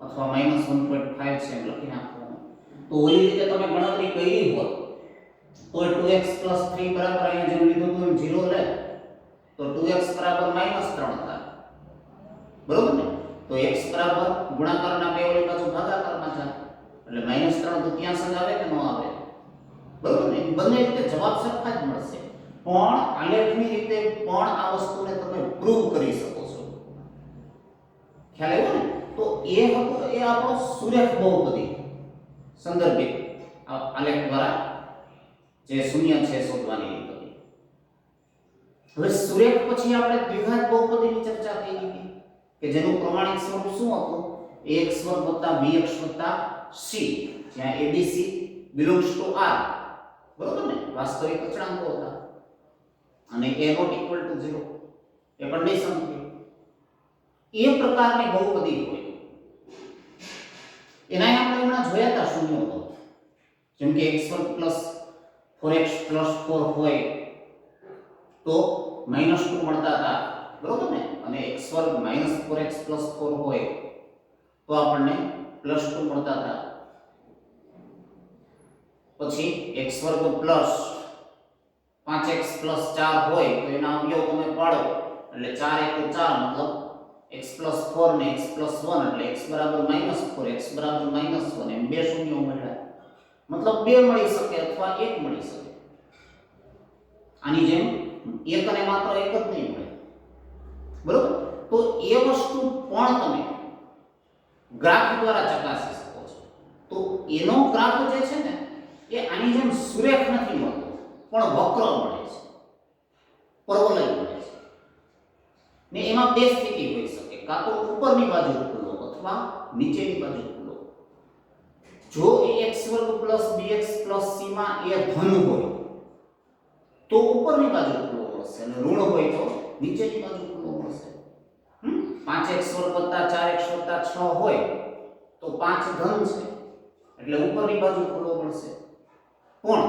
અથવા -1.5 છે એમ લખી નાખવાનું. તો ઓલી રીતે તમે ગણતરી કરી હોત તો 2x 3 બરાબર અહીંયા જેમ લીધું હતું એમ 0 લે તો 2x બરાબર -3 થાય, બરોબર ને? તો x બરાબર ગુણાકારના બે ઓલી બાજુ ભાગાકારમાં જાય એટલે -3 દુત્યાંશ જ આવે કે ન આવે? બરોબર ને? બંને રીતે જવાબ સરખા જ મળશે, પણ આલેખની રીતે પણ આ વસ્તુને તમે પ્રૂવ કરી શકો છો. ખ્યાલ આવ્યો ને? તો એ હતો એ આપણો સુરેખ બહુપદી સંદર્ભિત આલેખ દ્વારા જે શૂન્ય છે શોધવાની રીત હતી. હવે સુરેખ પછી આપણે દ્વિઘાત બહુપદીની ચર્ચા થઈ હતી કે જેનું પ્રમાણિક સ્વરૂપ શું હતું? ax2 + bx + c, જ્યાં abc belongs to r, બરોબર ને? વાસ્તવિક અચળાંકો હતા અને a ≠ 0 એ કન્ડિશન હતી. એ પ્રકારની બહુપદી હોય એના આપણે હમણાં જોયા હતા શૂન્યો હતો, જેમ કે x2 + 4x + 4 હોય તો -2 મળતા હતા, બરોબર ને? અને x2 - 4x + 4 હોય તો આપણને +2 મળતા હતા. પછી x2 + 5x + 4 હોય તો એના અવયવ તમે પાડો એટલે 4 * 1 = 4, મતલબ x + 4 ને x + 1 એટલે x બરાબર -4 x બરાબર -1 એમ બે શૂન્યો મળ્યા, મતલબ બે મળી શકે અથવા એક મળી શકે. આની જેમ એક અને માત્ર એક જ નહીં મળે, બરોબર? તો એ વસ્તુ પણ તમે ગ્રાફ દ્વારા ચકાસી શકો છો. તો એનો ગ્રાફ જે છે ને એ આની જેમ સુરેખ નથી મળતો, પણ વક્ર મળે છે, પરવલય મળે છે. ને એમાં બે સ્થિતિ હોઈ શકે, કાં તો ઉપરની બાજુ ખુલ્લો અથવા નીચેની બાજુ ખુલ્લો. જો એ x2 + bx + c માં એ ધન હોય તો ઉપરની બાજુ ખુલ્લો મળશે, અને ઋણ હોય તો નીચેની બાજુ ખુલ્લો મળશે. 5x2 + 4x + 6 હોય તો 5 ધન છે એટલે ઉપરની બાજુ ખુલ્લો મળશે. પણ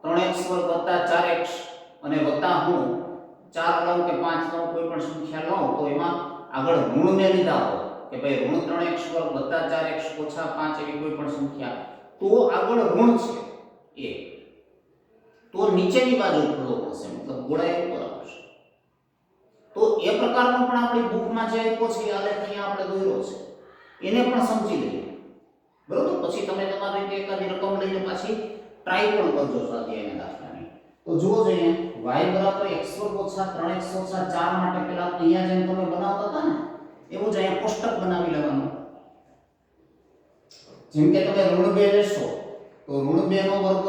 3x2 + 4x અને વત્તા હું 4 લઉં કે 5 લઉં, કોઈ પણ સંખ્યા લઉં તો એમાં આગળ ઋણને લીધા હોય કે ભાઈ ઋણ 3x2 + 4x - 5 એવી કોઈ પણ સંખ્યા, તો આગળ ઋણ છે એ, તો નીચેની બાજુ ખુલ્લો પડશે, મતલબ ગોળાઈ ઉપર આવશે. તો એ પ્રકારનો પણ આપણી બુકમાં જે આપ્યો છે આલેખ અહીંયા આપણે દોર્યો છે એને પણ સમજી લઈએ, બરોબર? પછી તમે તમારી રીતે એકાદી રકમ લઈને પાછી ટ્રાય પણ કરજો સ્વાધ્યાયના દાખલાની. તો જુઓ જોઈએ y બરાબર x2 - 3x - 4 માટે પેલા અહીંયા જેમ તમે બનાવતા હતા ને એવું જ અહીંયા કોષ્ટક બનાવી લેવાનું. જેમ કે તમે ઋણ 2 લેશો તો ઋણ 2 નો વર્ગ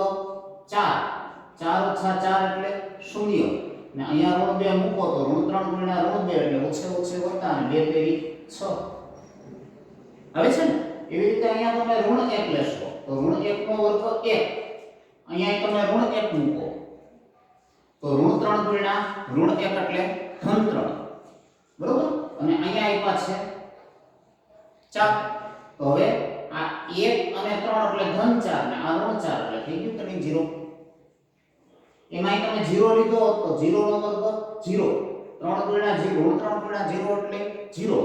4, 4 - 4 એટલે 0, ને અહીંયા ઋણ 2 મૂકો તો ઋણ 3 × ઋણ 2 એટલે ઓછે ઓછે વત્તા અને 2 તેરી 6 આવે છે ને. એવી રીતે અહીંયા તમે ઋણ 1 લેશો તો ઋણ 1 નો વર્ગ 1, અહીંયા તમે ઋણ 1 મૂકો તો ઋણ 3 × ઋણ 1 એટલે ધન 3, બરોબર? અને અહીંયા આપ્યા છે 4, તો હવે આ 1 અને 3 એટલે ધન 4 ને આ ઋણ 4 એટલે થઈ ગયું કે નહીં 0. એમાં તમે 0 લીધો તો 0 નો વર્ગ 0, 3 × 0 ઋણ 3 × 0 એટલે 0,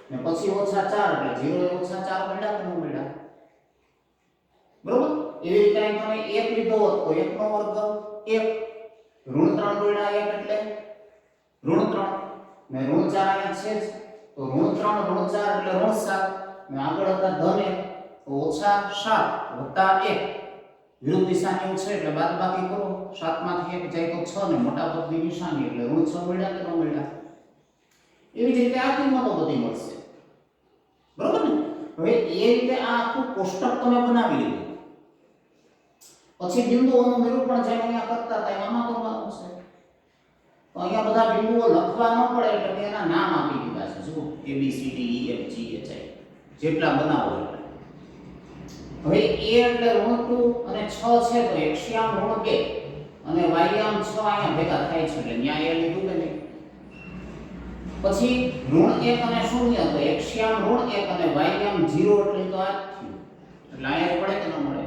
ને પછી -4 એટલે 0 એ -4 મળ્યા કે ન મળ્યા, બરોબર? એવી રીતે અહીં તમે 1 લીધો હોત તો 1 નો વર્ગ 1, ઋણ 3 × 1 એટલે ઋણ 3, ને ઋણ 4 અહીંયા છે જ, તો ઋણ 3 ઋણ 4 એટલે ઋણ 7, ને આગળ હતા ધન 1 તો ઓછા 7 વત્તા 1 વિરુદ્ધ દિશાની છે એટલે બાદબાકી કરો, 7 માંથી 1 જાય તો 6 ને મોટા પદની નિશાની એટલે ઋણ 6 મળ્યા કે ન મળ્યા. એવી જ રીતે આ કિંમતો બધી મળશે, બરોબર ને. હવે એ રીતે આ આખું કોષ્ટક તમે બનાવી લીધું, પછી બિંદુઓનું નિરૂપણ જેમ અહીંયા કરતા હતા એમાં કરવાનું છે. તો અહીંયા બધા બિંદુઓ લખવા ન પડે એટલે એના નામ આપી દીધા છે. જુઓ A B C D E F G H I જેટલા બનાવો એટલે. હવે a એટલે ઋણ 2 અને 6 છે તો એક્સ્યામ ઋણ 2 અને વાયયામ 6 અહીંયા ભેગા થાય છે એટલે ન્યાય એ લીધું કે નહીં. પછી ઋણ 1 અને 0 તો એક્સ્યામ ઋણ 1 અને વાયયામ 0 એટલે તો આ થયું એટલે અહીંયા પડે કે ન મળે.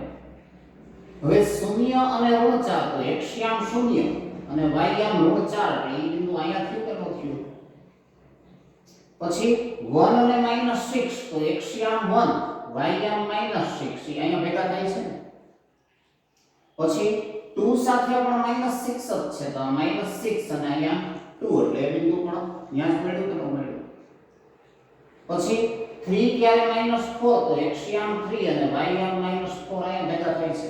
હવે 0 અને ઋણ 4 તો એક્સ્યામ 0 અને વાયયામ ઋણ 4 એટલે એ બિંદુ અહીંયા થયું કે ન થયું. પછી 1 અને -6 તો એક્સ્યામ 1 વાયયામ -6 એ અહીંયા ભેગા થાય છે ને. પછી 2 સાથે પણ -6 જ છે તો આ -6 અને અહીંયા 2 એટલે એ બિંદુ પણ ત્યાં જ મળ્યું કે ન મળ્યું. પછી 3 ક્યારે -4 તો એક્સ્યામ 3 અને વાયયામ -4 અહીંયા ભેગા થાય છે.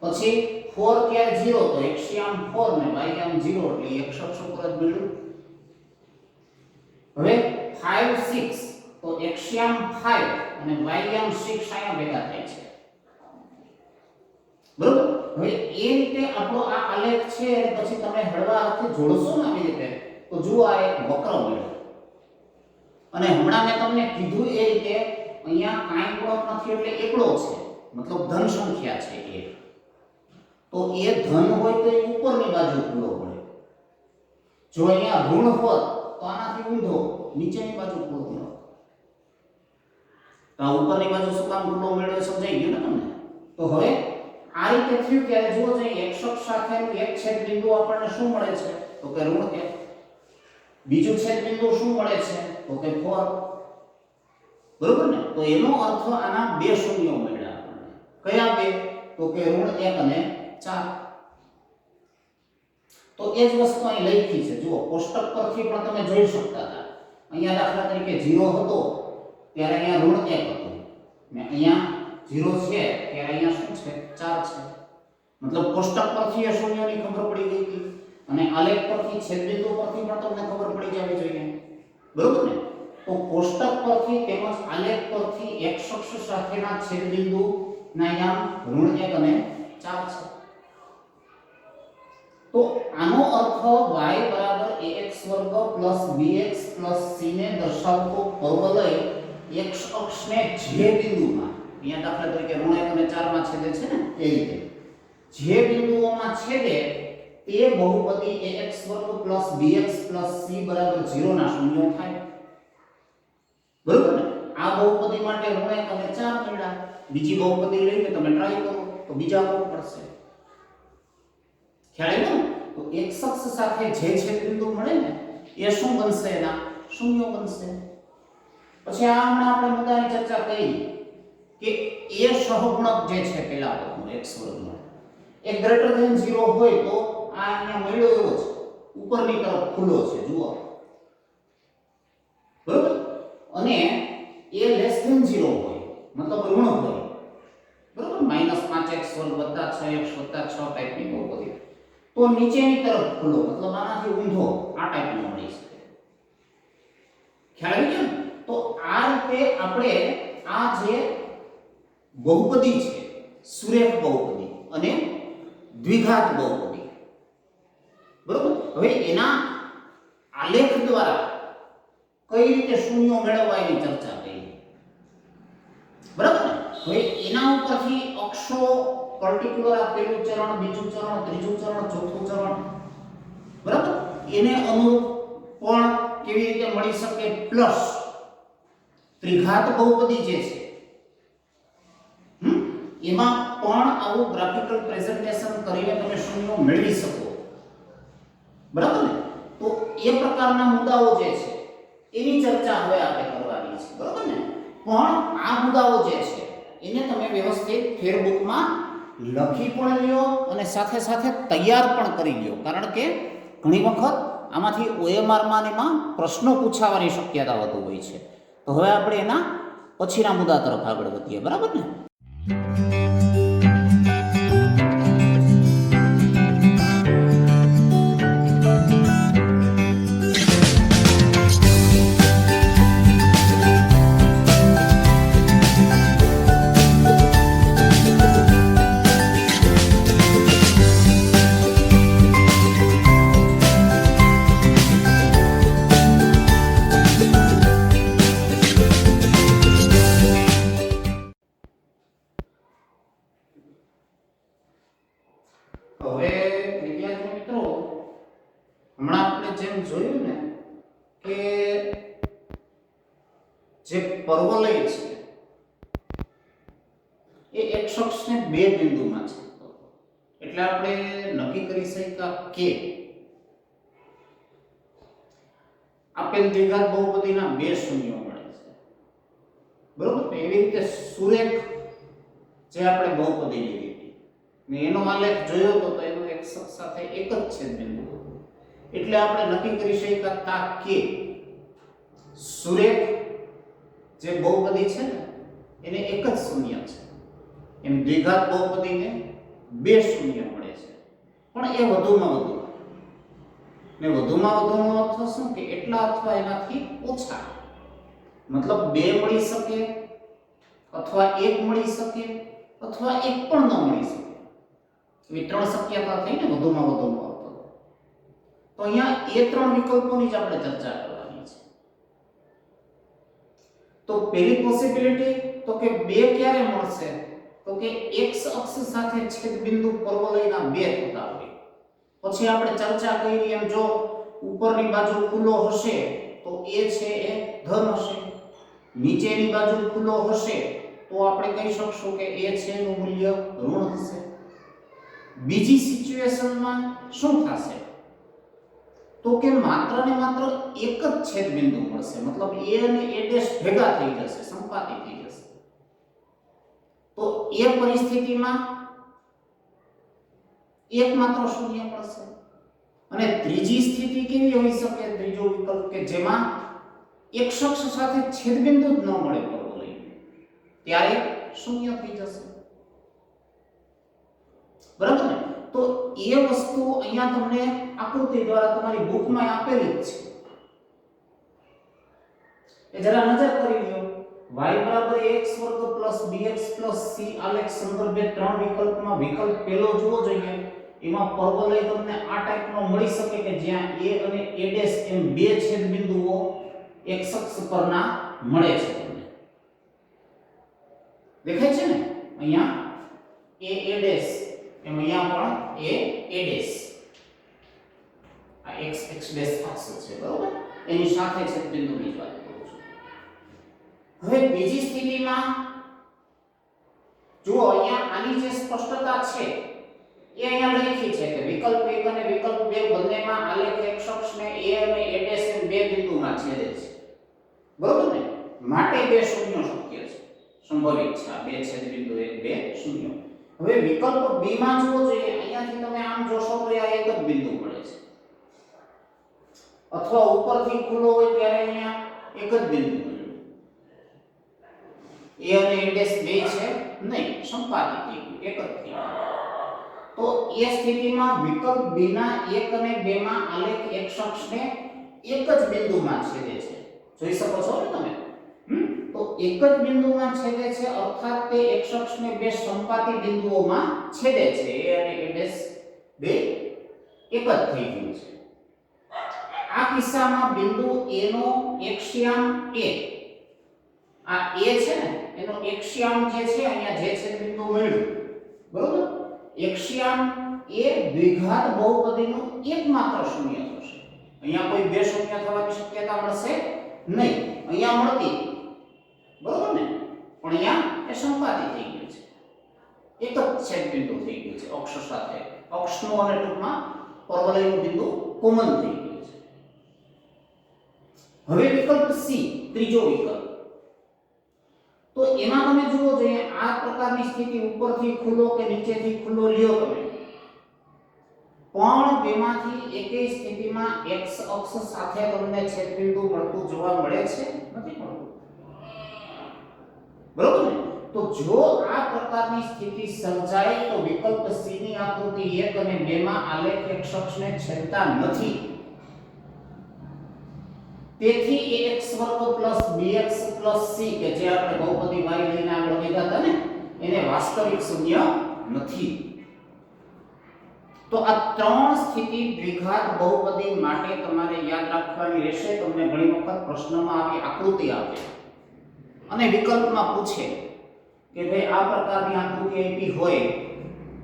પછી 4 ક્યારે 0 તો એક્સ્યામ 4 ને વાયયામ 0 એટલે x અક્ષ ઉપર જ મળ્યું. હવે 5 6 તો એક્સ્યામ 5 અને વાયયામ 6 અહીંયા ભેગા થાય છે, બરોબર. હવે એ રીતે આપણો આ આલેખ છે અને પછી તમે હળવા હાથે જોડશો ને આવી રીતે તો જુઓ આ એક વક્ર મળ્યો. અને હમણાં મેં તમને કીધું એ રીતે અહીંયા કાંઈ ગુણક નથી એટલે એકડો છે, મતલબ ધન સંખ્યા છે એ. તો એ ધન હોય તો એ ઉપરની બાજુ ખુલ્લો પડે. જો અહીંયા ઋણ હોત તો આનાથી ઊંધો નીચેની બાજુ ખુલ્લો પડે. તો આ ઉપરની બાજુ શું કામ ખુલ્લો મળ્યો સમજાઈ ગયું ને તમને. તો હવે આ રીતે થયું ત્યારે જુઓ જે x અક્ષ સાથેનું એક છેદ બિંદુ આપણને શું મળે છે તો કે ઋણ 1. બીજું છેદ બિંદુ શું મળે છે તો કે 4, બરોબર ને. તો એનો અર્થ આના બે શૂન્યો મળ્યા આપણને. કયા બે તો કે ઋણ 1 અને 4. તો એ જ વસ્તુ અહીં લખી છે. જુઓ કોષ્ટક પરથી પણ તમે જોઈ શકતા હતા. અહીંયા દાખલા તરીકે 0 હતો ત્યારે અહીંયા ઋણ 1 હતું ને અહીંયા 0 છે ત્યારે અહીંયા શું છે 4 છે. મતલબ કોષ્ટક પરથી એ શૂન્યોની ખબર પડી ગઈ હતી અને આલેખ પરથી છેદબિંદુ પરથી પણ તમને ખબર પડી જવી જોઈએ, બરોબર ને. તો કોષ્ટક પરથી તેમજ આલેખ પરથી x અક્ષ સાથેના છેદબિંદુ ના યામ ઋણ 1 અને 4 છે. તો આનો અર્થ y બરાબર ax વર્ગ bx c ને દર્શાવતો પરવલય x અક્ષને જે બિંદુમાં અહીંયા દાખલા તરીકે ઋણ 1 અને 4 માં છેદે છે ને એ રીતે જે બિંદુઓમાં છેદે તે બહુપદી ax વર્ગ bx c બરાબર 0 ના શૂન્યો થાય, બરોબર ને. આ બહુપદી માટે ઋણ 1 અને 4 મળ્યા. બીજી બહુપદી લઈને તમે ટ્રાય કરો તો બીજા બહુ પડશે. ખ્યાલ આવ્યો ને. તો x અક્ષ સાથે જે છેદબિંદુ મળે ને એ શું બનશે એના શૂન્યો બનશે. પછી આ હમણાં આપણે મુદ્દાની ચર્ચા કરી કે એ સહગુણક જે છે પેલા પદનો x વર્ગનો એ ગ્રેટર ધેન 0 હોય તો આ અહીંયા મળ્યો એવો છે ઉપરની તરફ ખુલ્લો છે જુઓ, બરોબર. અને એ લેસ ધેન 0 હોય મતલબ ઋણ હોય, બરોબર. -5x વર્ગ 6x 6 ટાઈપની બહુપદી તો નીચેની તરફ ખુલ્લો મતલબ આનાથી ઊંધો આ ટાઈપનો મળી શકે. ખ્યાલ આવી ગયો. તો આ રીતે આપણે આ જે બહુપદી છે સુરેખ બહુપદી અને દ્વિઘાત બહુપદી, બરોબર. હવે એના આલેખ દ્વારા કઈ રીતે શૂન્યો મેળવવા એની ચર્ચા કરી, બરાબર ને. હવે એના ઉપરથી અક્ષો પર્ટિક્યુલર આ પહેલું ચરણ, બીજું ચરણ, ત્રીજું ચરણ, ચોથું ચરણ, બરાબર. એને અનુરૂપ પણ કેવી રીતે મળી શકે પ્લસ ત્રિઘાત બહુપદી જે છે એમાં પણ આવું ગ્રાફિકલ પ્રેઝન્ટેશન કરીને તમે શૂન્યો મેળવી શકો, બરાબર ને. તો એ પ્રકારના મુદ્દાઓ જે છે એની ચર્ચા હવે આપણે કરવાની છે, બરાબર ને. પણ આ મુદ્દાઓ જે છે એને તમે વ્યવસ્થિત ફેરબુકમાં લખી પણ લ્યો અને સાથે સાથે તૈયાર પણ કરી લ્યો, કારણ કે ઘણી વખત આમાંથી OMR માં ને એમાં પ્રશ્નો પૂછાવાની શક્યતા વધુ હોય છે. તો હવે આપણે એના પછીના મુદ્દા તરફ આગળ વધીએ, બરાબર ને? હવે વિદ્યાર્થી મિત્રો, હમણાં આપણે જેમ જોયું ને કે જે પર્વલય છે એ એક અક્ષને બે બિંદુમાં છે. એટલે આપણે નક્કી કરી શક્યા કે આપેલ દ્વિઘાત બહુપદીના બે શૂન્યો મળે છે, બરોબર? તો એવી રીતે સુરેખ જે આપણે બહુપદી લીધી ને એનો આલેખ જોયો તો એનો એક અક્ષ સાથે એક જ છેદબિંદુ હતું. એટલે આપણે નક્કી કરી શક્યા કે સુરેખ જે બહુપદી છે ને એને એક જ શૂન્ય છે. એમ દ્વિઘાત બહુપદીને બે શૂન્ય મળે છે, પણ એ વધુમાં વધુ ને વધુમાં વધુનો અર્થ શું કે એટલા અથવા એનાથી ઓછા. મતલબ બે મળી શકે અથવા એક મળી શકે અથવા એક પણ ન મળી શકે. એવી ત્રણ શક્યતા થઈ ને વધુમાં વધુનો અર્થ. તો અહીંયા એ ત્રણ વિકલ્પોની જ આપણે ચર્ચા કરવાની છે. તો પહેલી પોસિબિલિટી તો કે બે ક્યારે મળશે? તો કે x અક્ષ સાથે છેદબિંદુ પર્વલયના બે થતા હોય. પછી આપણે ચર્ચા કરી એમ જો ઉપરની બાજુ ખુલ્લો હશે તો એ છે એ ધન હશે, નીચેની બાજુ ખુલ્લો હશે તો આપણે કહી શકશું કે એ છે એનું મૂલ્ય ઋણ હશે. બીજી સિચ્યુએશનમાં શું થશે? તો કે માત્ર ને માત્ર એક જ છેદબિંદુ મળશે, મતલબ a અને a' ભેગા થઈ જશે, સંપાતી થઈ જશે. તો એ પરિસ્થિતિમાં એકમાત્ર શૂન્ય મળશે. અને ત્રીજી સ્થિતિ કેવી હોઈ શકે? ત્રીજો વિકલ્પ કે જેમાં એક અક્ષ સાથે છેદબિંદુ જ ન મળે પર્વલય, ત્યારે શૂન્ય થઈ જશે, બરાબર ને? તો એ વસ્તુ અહીંયા તમને આકૃતિ દ્વારા તમારી બુકમાં આપેલી જ છે. એ જરા નજર કરી લ્યો. y = ax² + bx + c આલેખ સંદર્ભે ત્રણ વિકલ્પમાં વિકલ્પ પહેલો જોવો જોઈએ. એમાં પર્વલય તમને આ ટાઈપનો મળી શકે કે જ્યાં a અને a' એમ બે છેદબિંદુઓ એક અક્ષ પરના મળે છે. તમને દેખાય છે ને? અહીંયા a' એમ અહીંયા પણ a' આ x અક્ષ છે, બરોબર? એની સાથે છેદબિંદુની વાત કરું છું. હવે બીજી સ્થિતિમાં જુઓ, અહીંયા આની જે સ્પષ્ટતા છે એ અહીંયા લખી છે કે વિકલ્પ 1 અને વિકલ્પ 2 બંનેમાં આલેખ x અક્ષને a અને a' એમ બે બિંદુમાં છેદે છે, બરોબર ને? માટે બે શૂન્ય શક્ય છે, સંભવિત છે. આ બે છેદબિંદુ બે શૂન્ય. હવે વિકલ્પ b માં જુઓ જોઈએ, અહીંયાથી તમે આમ જોશો તો આ એક જ બિંદુ મળે છે, અથવા ઉપરથી ખુલ્લો હોય ત્યારે અહીંયા એક જ બિંદુ મળે. a અને a' બે છે નહીં, સંપાતી થઈ ગયું, એક જ થઈ ગયું. તો એ સ્થિતિમાં વિકલ્પ b ના 1 અને 2 માં આલેખ x અક્ષને એક જ બિંદુમાં છેદે છે. જોઈ શકો છો ને તમે? તો એક જ બિંદુમાં છેદે છે, અર્થાત તે x અક્ષને બે સંપાતી બિંદુઓમાં છેદે છે. a અને a' બે એક જ થઈ ગયું છે. આ કિસ્સામાં બિંદુ a નો એક્સ્યામ a, આ a છે ને એનો એક્સ્યામ જે છે અહીંયા જે છેદબિંદુ મળ્યું, બરોબર? એક્સ્યામ a દ્વિઘાત બહુપદીનું એકમાત્ર શૂન્ય થશે. અહીંયા કોઈ બે શૂન્ય થવાની શક્યતા મળશે નહીં. અહીંયા મળતી, બરોબર ને? પણ અહીંયા એ સંપાતી થઈ ગયું છે, એક જ છેદબિંદુ થઈ ગયું છે અક્ષ સાથે. અક્ષનું અને ટૂંકમાં પર્વલયનું બિંદુ કોમન થઈ ગયું છે. હવે વિકલ્પ c, ત્રીજો વિકલ્પ. તો એમાં તમે જુઓ જોઈએ, આ પ્રકારની સ્થિતિ ઉપરથી ખુલ્લો કે નીચેથી ખુલ્લો લ્યો તમે, પણ બેમાંથી એકેય સ્થિતિમાં x અક્ષ સાથે તમને છેદબિંદુ મળતું જોવા મળે છે? નથી મળતું. બરોબર ને? તો જો આ પ્રકારની સ્થિતિ સર્જાય તો વિકલ્પ C ની આકૃતિ 1 અને 2 માં આલેખ x અક્ષને છેદતા નથી. તેથી ax² + bx + c કે જે આપણે બહુપદી y લઈને આગળ વધ્યા હતા ને એને વાસ્તવિક શૂન્ય નથી. તો આ ત્રણ સ્થિતિ દ્વિઘાત બહુપદી માટે તમારે યાદ રાખવાની રહેશે. તમને ઘણી વખત પ્રશ્નમાં આવી આકૃતિ આપે અને વિકલ્પમાં પૂછે કે ભાઈ આ પ્રકારની આકૃતિ આપી હોય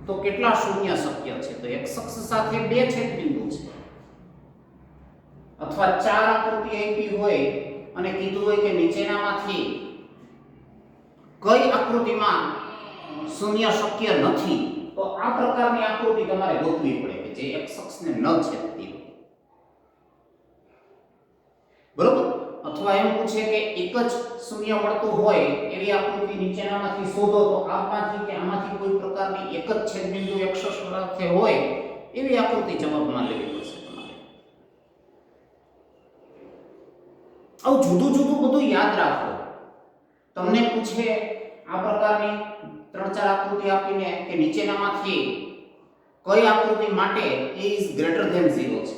તો કેટલા શૂન્ય શક્ય છે? તો x અક્ષ સાથે બે છેદબિંદુ છે. અથવા ચાર આકૃતિ આપી હોય અને કીધું હોય કે નીચેનામાંથી કઈ આકૃતિમાં શૂન્ય શક્ય નથી, તો આ પ્રકારની આકૃતિ તમારે ગોતવી પડે કે જે x અક્ષને ન છેદતી હોય. બરોબર? અથવા એમ પૂછે કે એક જ શૂન્ય મળતું હોય એવી આકૃતિ નીચેનામાંથી શોધો, તો આમાંથી કે આમાંથી કોઈ પ્રકારની એક જ છેદબિંદુ x અક્ષ સાથે હોય એવી આકૃતિ જવાબમાં લેવી પડશે તમારે. આવું જુદું જુદું બધું યાદ રાખો. તમને પૂછે આ પ્રકારની ત્રણ ચાર આકૃતિ આપીને કે નીચેનામાંથી કઈ આકૃતિ માટે a is greater than 0 છે,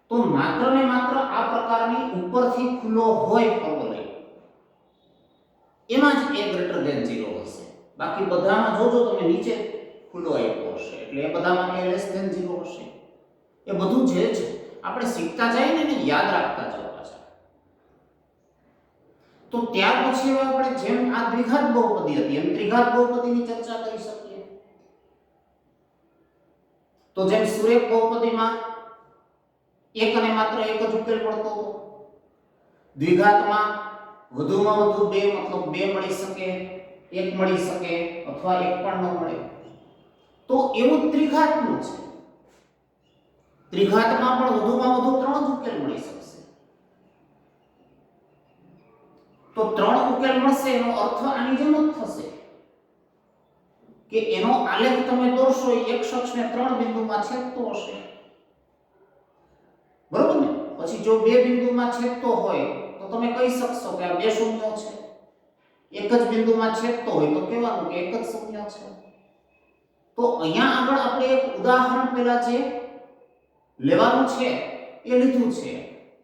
તો માત્ર ને માત્ર આ પ્રકારની ઉપરથી ખુલ્લો હોય ફોર્મ્યુલા એમાં જ a greater than 0 હશે. બાકી બધામાં જોજો તમે નીચે ખુલ્લો આપ્યો હશે એટલે એ બધામાં a less than 0 હશે. એ બધું જે છે આપણે શીખતા જઈએ ને એને યાદ રાખતા જવા છે. તો ત્યાર પછી આપણે જેમ આ દ્વિઘાત બહુપદી હતી એમ ત્રિઘાત બહુપદીની ચર્ચા કરી શકીએ. તો જેમ સુરેખ બહુપદીમાં એક અને માત્ર એક જ ઉકેલ પડતો હતો, દ્વિઘાતમાં વધુમાં વધુ બે મતલબ બે મળી શકે, એક મળી શકે અથવા એક પણ ન મળે. તો એવું ત્રિઘાતનું છે. ત્રિઘાતમાં પણ વધુમાં વધુ ત્રણ જ ઉકેલ મળી શકશે. તો ત્રણ ઉકેલ મળશે એનો અર્થ આની જેમ જ થશે કે એનો આલેખ તમે દોરશો એક અક્ષને ત્રણ બિંદુમાં છેદતો હશે. બરોબર ને? પછી જો બે બિંદુમાં છેદતો હોય તો તમે કહી શકશો કે આ બે શૂન્યો છે. એક જ બિંદુમાં છેદતો હોય તો કહેવાનું કે એક જ શૂન્ય છે. તો અહીંયા આગળ આપણે એક ઉદાહરણ પહેલા જે લેવાનું છે એ લીધું છે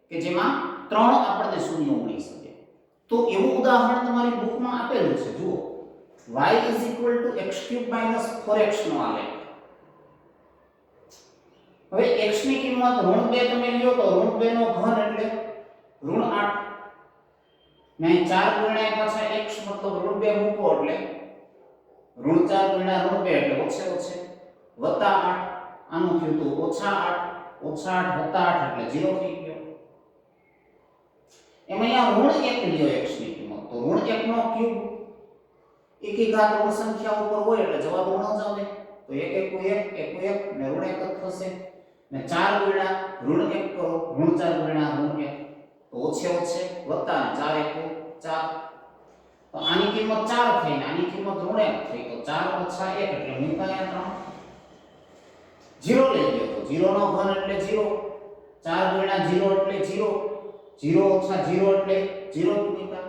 કે જેમાં ત્રણ આપણને શૂન્યો મળી શકે. તો એવું ઉદાહરણ તમારી બુકમાં આપેલું છે. જુઓ, y = x³ - 4x નો આલેખ. હવે x ની કિંમત -2 તમે લ્યો તો -2 નો ઘન એટલે -8 ને 4 ગુણ્યા પાછા x મતલબ -2 મૂકો એટલે -4 ગુણ્યા -2 એટલે ઓછે +8 આનું થયું તો -8 -8 +8 એટલે 0 થઈ ગયો. એમાં અહીંયા -1 લ્યો x ની કિંમત તો -1 નો ક્યુબ એકી ઘાત ઋણ સંખ્યા ઉપર હોય એટલે જવાબ ઋણ જ આવે. તો 1 * 1 = 1 ને ઋણ 1 જ થશે. ને 4 ગુણ્યા -1 કરો -4 ગુણ્યા -1 તો ઓછે વત્તા 4 * 1 = 4. તો આની કિંમત 4 થઈ ને આની કિંમત ઋણ 1 થઈ તો 4 - 1 એટલે મૂકાયા 3 0 લઈ ગયો તો 0 નો ઘન એટલે 0 4 ગુણ્યા 0 એટલે 0 0 - 0 એટલે 0 મૂકા.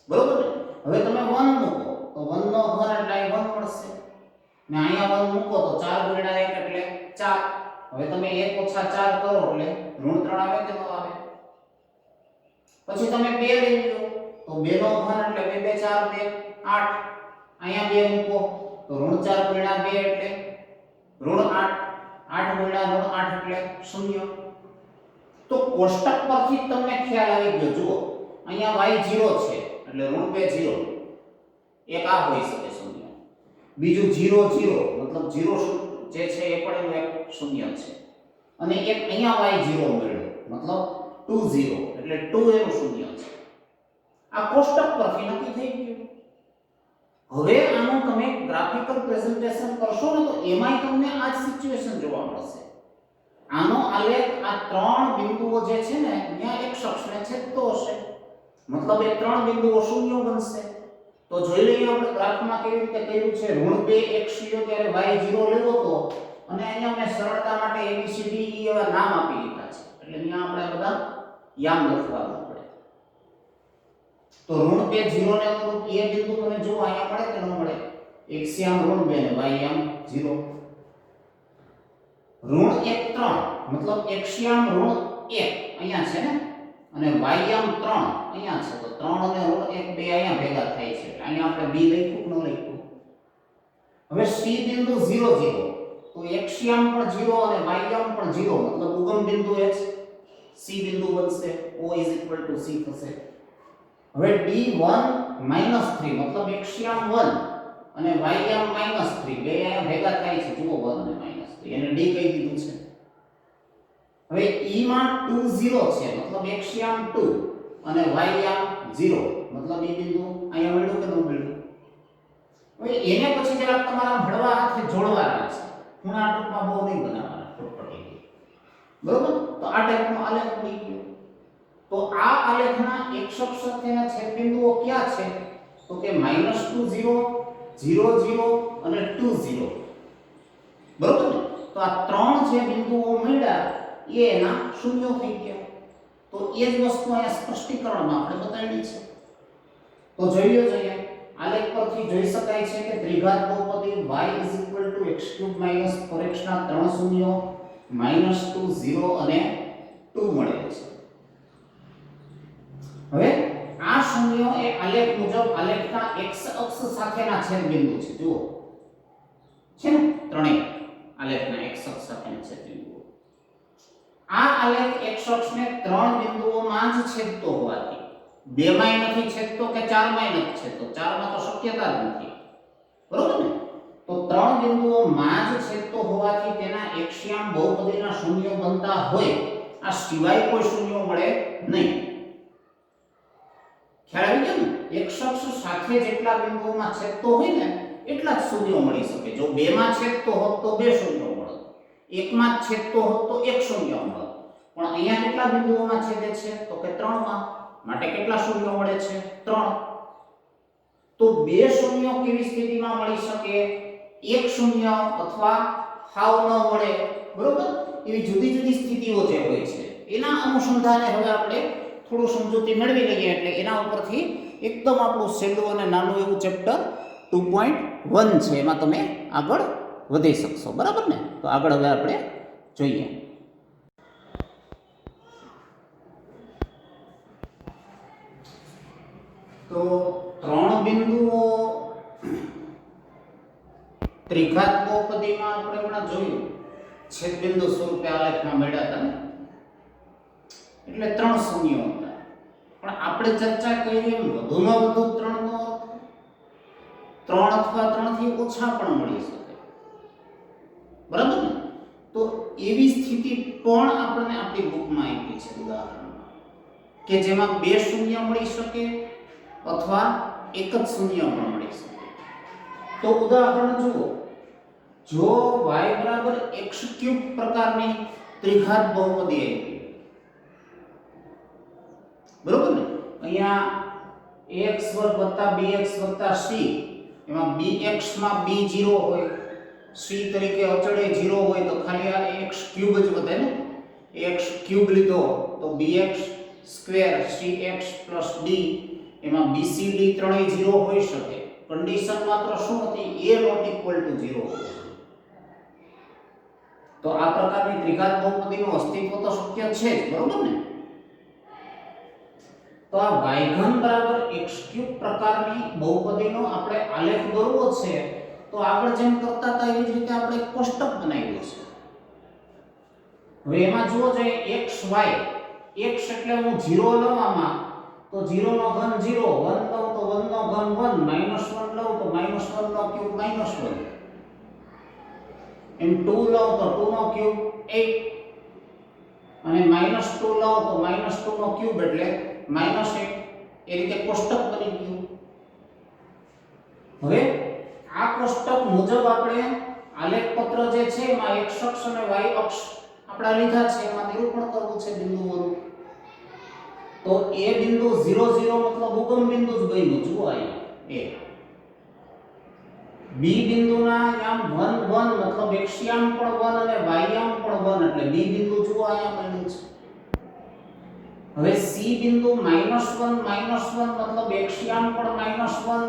બરોબર ને? હવે તમે 1 મૂકો તો 1 નો ઘન એટલે 1 મળશે ને અહીંયા 1 મૂકો તો 4 ગુણ્યા 1 એટલે 4. હવે તમે 1 - 4 કરો એટલે ઋણ 3 આવે કે ન આવે? પછી તમે 2 લઈ લો તો 2 નો ઘન એટલે 2 * 4 = 8. અહીંયા 2 મૂકો તો ઋણ 4 ગુણ્યા 2 એટલે ઋણ 8 8 ગુણ્યા ઋણ 8 એટલે 0. તો કોષ્ટક પરથી તમને ખ્યાલ આવી ગયો. જુઓ, અહીંયા y 0 છે એટલે ઋણ 2 0 એક આ હોઈ શકે શૂન્ય. બીજું 0 0 મતલબ 0 જે છે એ પણ એનું એક શૂન્ય છે. અને એક અહીંયા y 0 મળ્યો મતલબ 2 0 એટલે 2 એનું શૂન્ય છે. આ કોષ્ટક પરથી નક્કી થઈ ગયું. હવે આનું તમે ગ્રાફિકલ પ્રેઝન્ટેશન કરશો ને તો એમાંય તમને આ જ સિચ્યુએશન જોવા મળશે. આનો આલેખ આ ત્રણ બિંદુઓ જે છે ને ત્યાં એક અક્ષને છેદતો હશે મતલબ એ ત્રણ બિંદુઓ શૂન્ય બનશે. તો જોઈ લઈએ આપણે ગ્રાફમાં કેવી રીતે કર્યું છે. ઋણ 2 x લ્યો ત્યારે y 0 લેવો તો અને અહીંયા મેં સરળતા માટે a b c d e એવા નામ આપી દીધા છે. એટલે અહીંયા આપણે બધા યામ લખવાનું પડે. તો ઋણ 2 0 ને અનુરૂપ એ બિંદુ તમે જો અહીંયા મળે કે ન મળે? x યામ ઋણ 2 ને y યામ 0. ઋણ 1 3 મતલબ x યામ ઋણ 1 અહીંયા છે ને અને y યામ 3 અહીંયા છે. તો 3 અને ઋણ 1 બે અહીંયા ભેગા થાય છે. અહીંયા આપણે b લખ્યું કે ન લખ્યું? હવે c બિંદુ 0 0 તો x યામ પણ 0 અને y યામ પણ 0 મતલબ ઉગમ બિંદુ h c બિંદુ બનશે. o c થશે. હવે d1 -3 મતલબ x યામ 1 અને y યામ -3 બે અહીંયા ભેગા થાય છે. જુઓ 1 અને -3 એને d કહી દીધું છે. હવે e માં 2 0 છે મતલબ x યામ 2 અને y યામ 0 મતલબ એ બિંદુ અહીંયા મળ્યું કે ન મળ્યું? હવે એને પછી જરાક તમારા હળવા હાથે જોડવાના છે. ખૂણા ટૂંકમાં બહુ નહીં બનાવવાના પ્રોપર્ટી. બરોબર? તો આ ટાઈપનો આલેખ બની ગયો. તો આ આલેખના x અક્ષ સાથેના છેદબિંદુઓ ક્યાં છે? તો કે -2 0 0 0 અને 2 0. બરોબર ને? તો આ ત્રણ જે બિંદુઓ મળ્યા એ એના શૂન્યો થઈ ગયા. તો એ જ વસ્તુ અહીંયા સ્પષ્ટીકરણમાં આપણે બતાવી છે. તો જોઈએ આલેખ પરથી જોઈ શકાય છે કે ત્રિઘાત બહુપદી y x³ - 4x ના ત્રણ શૂન્યો -2 0 અને 2 મળે છે. હવે આ શૂન્યો એ આલેખ મુજબ આલેખના x અક્ષ સાથેના છેદબિંદુ છે. જુઓ છે ને ત્રણેય આલેખના x અક્ષ સાથેના છેદબિંદુઓ. આ આલેખ x અક્ષને ત્રણ બિંદુઓમાં જ છેદતો હોવાથી બેમાંય નથી છેદતો કે ચારમાંય નથી છેદતો. ચારમાં તો શક્યતા જ નથી. બરોબર ને? તો ત્રણ બિંદુઓમાં જ છેદતો હોવાથી તેના એક્ષ્યામ બહુપદીના શૂન્યો બનતા હોય આ સિવાય કોઈ શૂન્યો મળે નહીં. ખ્યાલ આવી ગયો ને? x અક્ષ સાથે જેટલા બિંદુઓમાં છેદતો હોય ને એટલા જ શૂન્યો મળી શકે. જો બેમાં છેદતો હોત તો બે શૂન્યો મળત, એકમાં જ છેદતો હોત તો એક શૂન્ય મળત. પણ અહીંયા કેટલા બિંદુઓમાં છેદે છે? તો કે ત્રણમાં. માટે કેટલા શૂન્યો મળે છે? 3. તો બે શૂન્યો કેવી સ્થિતિમાં મળી શકે? એક શૂન્ય અથવા હાવ ન મળે. બરોબર? એવી જુદી જુદી સ્થિતિઓ જે હોય છે એના અનુસંધાને હવે આપણે થોડું સમજૂતી મેળવી લઈએ. એટલે એના ઉપરથી એકદમ આપણું સહેલું અને નાનું એવું ચેપ્ટર 2.1 છે એમાં તમે આગળ વધી શકશો. બરાબર ને? તો આગળ હવે આપણે જોઈએ. તો ત્રણ બિંદુઓ ત્રિઘાત બહુપદીમાં આપણે હમણાં જોયું છેદબિંદુ સ્વરૂપે આલેખમાં મળ્યા હતા ને એટલે ત્રણ શૂન્યો હતા. પણ આપણે ચર્ચા કરી એમ વધુમાં વધુ ત્રણનો અર્થ 3 અથવા 3 થી ઓછા પણ મળી શકે. બરાબર ને? તો એવી સ્થિતિ પણ આપણને આપણી બુકમાં આપી છે ઉદાહરણમાં કે જેમાં બે શૂન્ય મળી શકે અથવા એક જ શૂન્ય પણ મળી શકે. તો ઉદાહરણ જુઓ. જો y = x³ પ્રકારની ત્રિઘાત બહુપદી આપી. બરોબર ને? અહીંયા ax² + bx + c એમાં bx માં b0 હોય, c તરીકે અચળે 0 હોય તો ખાલી આ x³ જ વધે ને. x³ લીધો તો bx² cx + d એમાં bcd ત્રણેય 0 હોઈ શકે. કન્ડિશન માત્ર શું હતી? a ≠ 0. તો આ પ્રકારની ત્રિઘાત બહુપદીનું અસ્તિત્વ તો શક્ય છે જ. બરોબર ને? તો આ y3 = x³ પ્રકારની બહુપદીનો આપણે આલેખ દોરવો છે. તો આગળ જેમ કરતા હતા એવી જ રીતે આપણે એક કોષ્ટક બનાવ્યું છે. હવે એમાં જુઓ જોઈએ x y. x એટલે હું 0 લઉં આમાં તો 0 નો ઘન 0, 1 લઉં તો 1 નો ઘન 1, -1 લઉં તો -1 નો ક્યુબ -1, એમ 2 લઉં તો 2 નો ક્યુબ 8 અને -2 લઉં તો -2 નો ક્યુબ એટલે -8. એ રીતે કોષ્ટક બની ગયું. હવે આ કોષ્ટક મુજબ આપણે આલેખ પત્ર જે છે એમાં x અક્ષ અને y અક્ષ આપણા લીધા છે એમાં નિરૂપણ કરવું છે બિંદુઓનું. તો એ બિંદુ 0 0 મતલબ ઉગમ બિંદુ જ બન્યું. જુઓ અહીંયા એ બી બિંદુના યામ 1 1 મતલબ એક્સયામ પણ 1 અને વાયયામ પણ 1 એટલે બી બિંદુ જુઓ અહીંયા બન્યું છે. હવે સી બિંદુ -1 મતલબ એક્સયામ પણ -1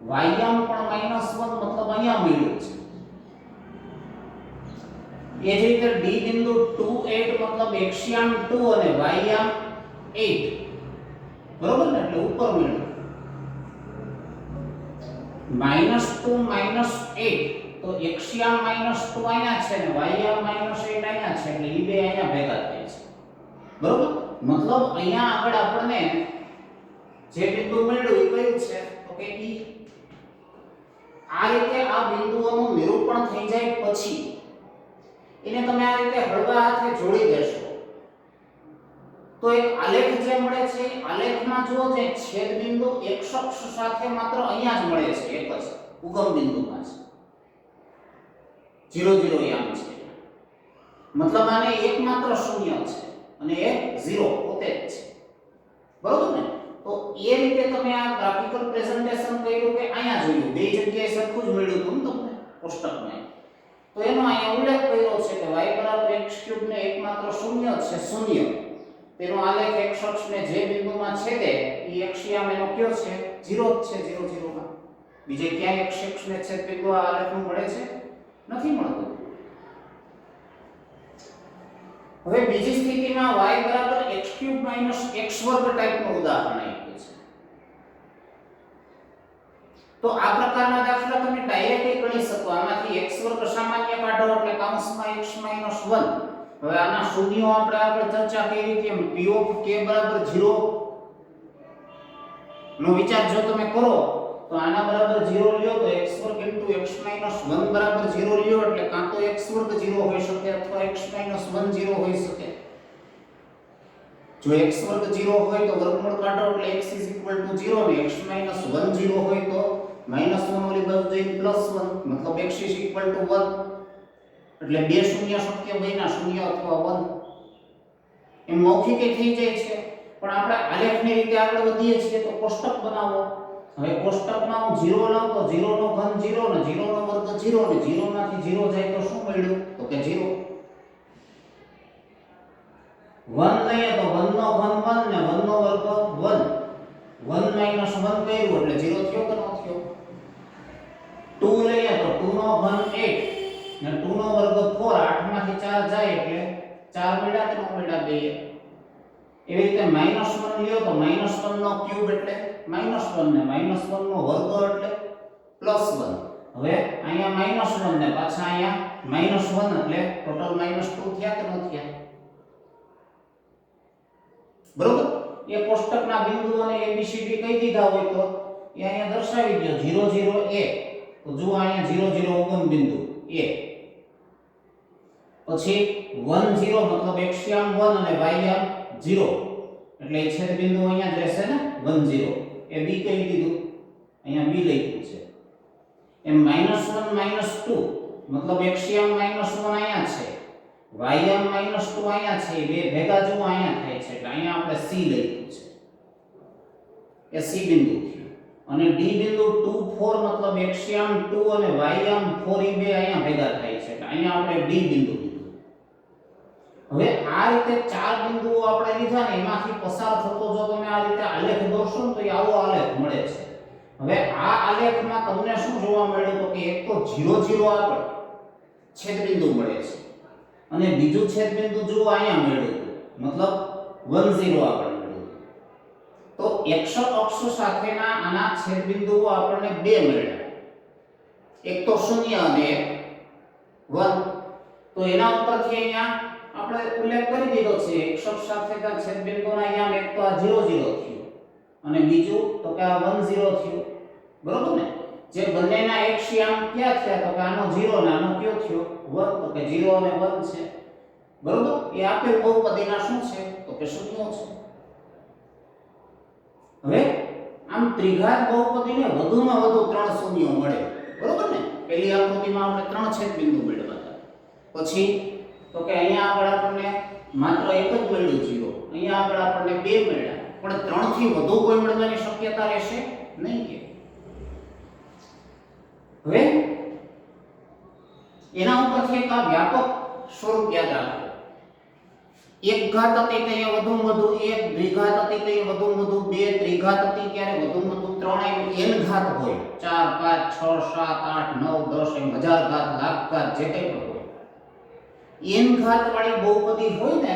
વાયયામ પણ -1 મતલબ અહીંયા મળ્યું છે. એ જ રીતે ડી બિંદુ 2 8 મતલબ એક્સયામ 2 અને વાયયામ 8 બરોબર ને એટલે ઉપર મળ્યું. -2 -8 તો એક્સયામ -2 અહીંયા છે ને વાયયામ -8 અહીંયા છે એટલે ઈ બે અહીંયા ભેગા થાય છે. બરોબર મતલબ અહીંયા આગળ આપણને જે બિંદુ મળ્યું એ કયું છે તો કે ઈ. આ રીતે આ બિંદુઓનું નિરૂપણ થઈ જાય પછી એને તમે આ રીતે હળવા હાથે જોડી દેશો તો એક આલેખ જે મળે છે એ આલેખમાં જુઓ જે છેદ બિંદુ x અક્ષ સાથે માત્ર અહીંયા જ મળે છે, એક જ ઉગમ બિંદુમાં છે 0 0 યામ છે. મતલબ આને એકમાત્ર શૂન્ય છે અને એક 0 પોતે જ છે. બરોબર ને? તો એ રીતે તમે આ ગ્રાફિકલ પ્રેઝન્ટેશન કર્યું કે અહીંયા જોયું બે જગ્યાએ સરખું જ મળ્યું હતું તમને કોષ્ટકમાં. તો એનો અહીંયા ઉલ્લેખ કર્યો છે કે y x³ ને એકમાત્ર શૂન્ય છે, શૂન્ય. તેનો આલેખ x અક્ષને જે બિંદુમાં છેદે એ એક્સયામ એનો કયો છે 0 જ છે, 0 0 માં. બીજે ક્યાંય x અક્ષને છેદ બિંદુ આ આલેખનું મળે છે નથી મળતું. હવે બીજી સ્થિતિમાં y x³ x² ટાઈપનું ઉદાહરણ આપ્યું છે. તો આ પ્રકારના દાખલા તમે ડાયરેક્ટ ગણી શકો. આમાંથી x² સામાન્ય કાઢો એટલે કૌંસમાં x - 1. હવે આના શૂન્યો આપણે આગળ ચર્ચા કરી હતી એમ p of k = 0 નો વિચાર જો તમે કરો તો આના બરાબર 0 લ્યો તો x² * x - 1 બરાબર 0 લ્યો એટલે કાં તો x² 0 હોઈ શકે અથવા x - 1 0 હોઈ શકે. જો x² 0 હોય તો વર્ગમૂળ કાઢો એટલે x = 0 ને x - 1 0 હોય તો -1 ઓલી બાજુ જઈને +1 મતલબ x = 1 એટલે બે શૂન્ય શક્ય બન્યા, શૂન્ય અથવા 1. એમ મૌખિક થઈ જાય છે. પણ આપણે આલેખની રીતે આગળ વધીએ છીએ તો કોષ્ટક બનાવો. હવે કોષ્ટકમાં હું 0 લઉં તો 0 નો ઘન 0 ને 0 નો વર્ગ 0 ને 0 માંથી 0 જાય તો શું મળ્યું તો કે 0. 1 લઈએ તો 1 નો ઘન 1 ને 1 નો વર્ગ 1. 1 - 1 કર્યું એટલે 0 થયો કે ન થયો. 2 લઈએ તો 2 નો ઘન 8 ને 2 નો વર્ગ 4. 8 માંથી 4 જાય એટલે 4 મળ્યા કે ન મળ્યા બે. એવી રીતે -1 લ્યો તો -1 નો ક્યુબ એટલે -1 ને -1 નો વર્ગ એટલે +1. હવે અહીંયા -1 ને પાછા અહીંયા -1 એટલે ટોટલ -2 થયા કે ન થયા. બરોબર? એ કોષ્ટકના બિંદુઓને ABCD કહી દીધા હોય તો એ અહીંયા દર્શાવી દો 0 0 a. તો જુઓ અહીંયા 0 0 ઉગમ બિંદુ a. પછી 1 0 મતલબ એક્સયામ 1 અને વાયયામ 0 એટલે એ છેદ બિંદુ અહીંયા જ રહેશે ને 1 0. એ b કહી દીધું, અહીંયા b લખ્યું છે. એમ -1 -2 મતલબ એક્સયામ -1 અહીંયા છે, વાયયામ -2 અહીંયા છે. બે ભેગા જો અહીંયા થાય છે એટલે અહીંયા આપણે c લખ્યું છે. એ c બિંદુ થયું. અને d બિંદુ 2 4 મતલબ એક્સયામ 2 અને વાયયામ 4 એ બે અહીંયા ભેગા થાય છે એટલે અહીંયા આપણે d બિંદુ લીધું. હવે આ રીતે ચાર બિંદુઓ આપણે લીધા ને એમાંથી પસાર થતો જો તમે આ રીતે આલેખ દોરશો તો એ આવો આલેખ મળે છે. હવે આ આલેખમાં તમને શું જોવા મળ્યું તો કે એક તો 0 0 આગળ છેદબિંદુ મળે છે અને બીજું છેદબિંદુ જો અહીંયા મળ્યું મતલબ 1 0 આગળ મળ્યું. તો x અક્ષ સાથેના આના છેદબિંદુઓ આપણને બે મળ્યા, એક તો 0 અને એક 1. તો એના ઉપરથી અહીંયા આપણે ઉલ્લેખ કરી દીધો છે x અક્ષ સાથેના છેદબિંદુના અહીંયા એક તો આ 0 0 થયું અને બીજું તો કે આ 1 0 થયું. બરોબર ને? જે બંનેના એક્સયામ ક્યાં થયા તો કે આનો 0 ને આનો કયો થયો 1. તો કે 0 અને 1 છે. બરોબર? એ આપેલ બહુપદીના શું છે તો કે શૂન્ય છે. હવે આમ ત્રિઘાત બહુપદીને વધુમાં વધુ 3 શૂન્યો મળે. બરોબર ને? પહેલી આકૃતિમાં આપણે 3 છેદબિંદુ મળ્યા હતા. પછી તો કે અહીંયા આગળ આપણને માત્ર એક જ મળ્યું 0, અહીંયા આગળ આપણને બે મળ્યા, પણ 3 થી વધુ કોઈ મળવાની શક્યતા રહેશે નહીં કે. હવે એના ઉપરથી એક આ વ્યાપક સ્વરૂપ યાદ રાખો. એક ઘાત હતી તો અહીંયા વધુમાં વધુ એક, દ્વિઘાત હતી તો અહીંયા વધુમાં વધુ બે, ત્રિઘાત હતી ત્યારે વધુમાં વધુ ત્રણ, એમ n ઘાત હોય 4 5 6 7 8 9 10 એમ હજાર ઘાત, લાખ ઘાત જે કંઈ પણ હોય. n ઘાત વાળી બહુપદી હોય ને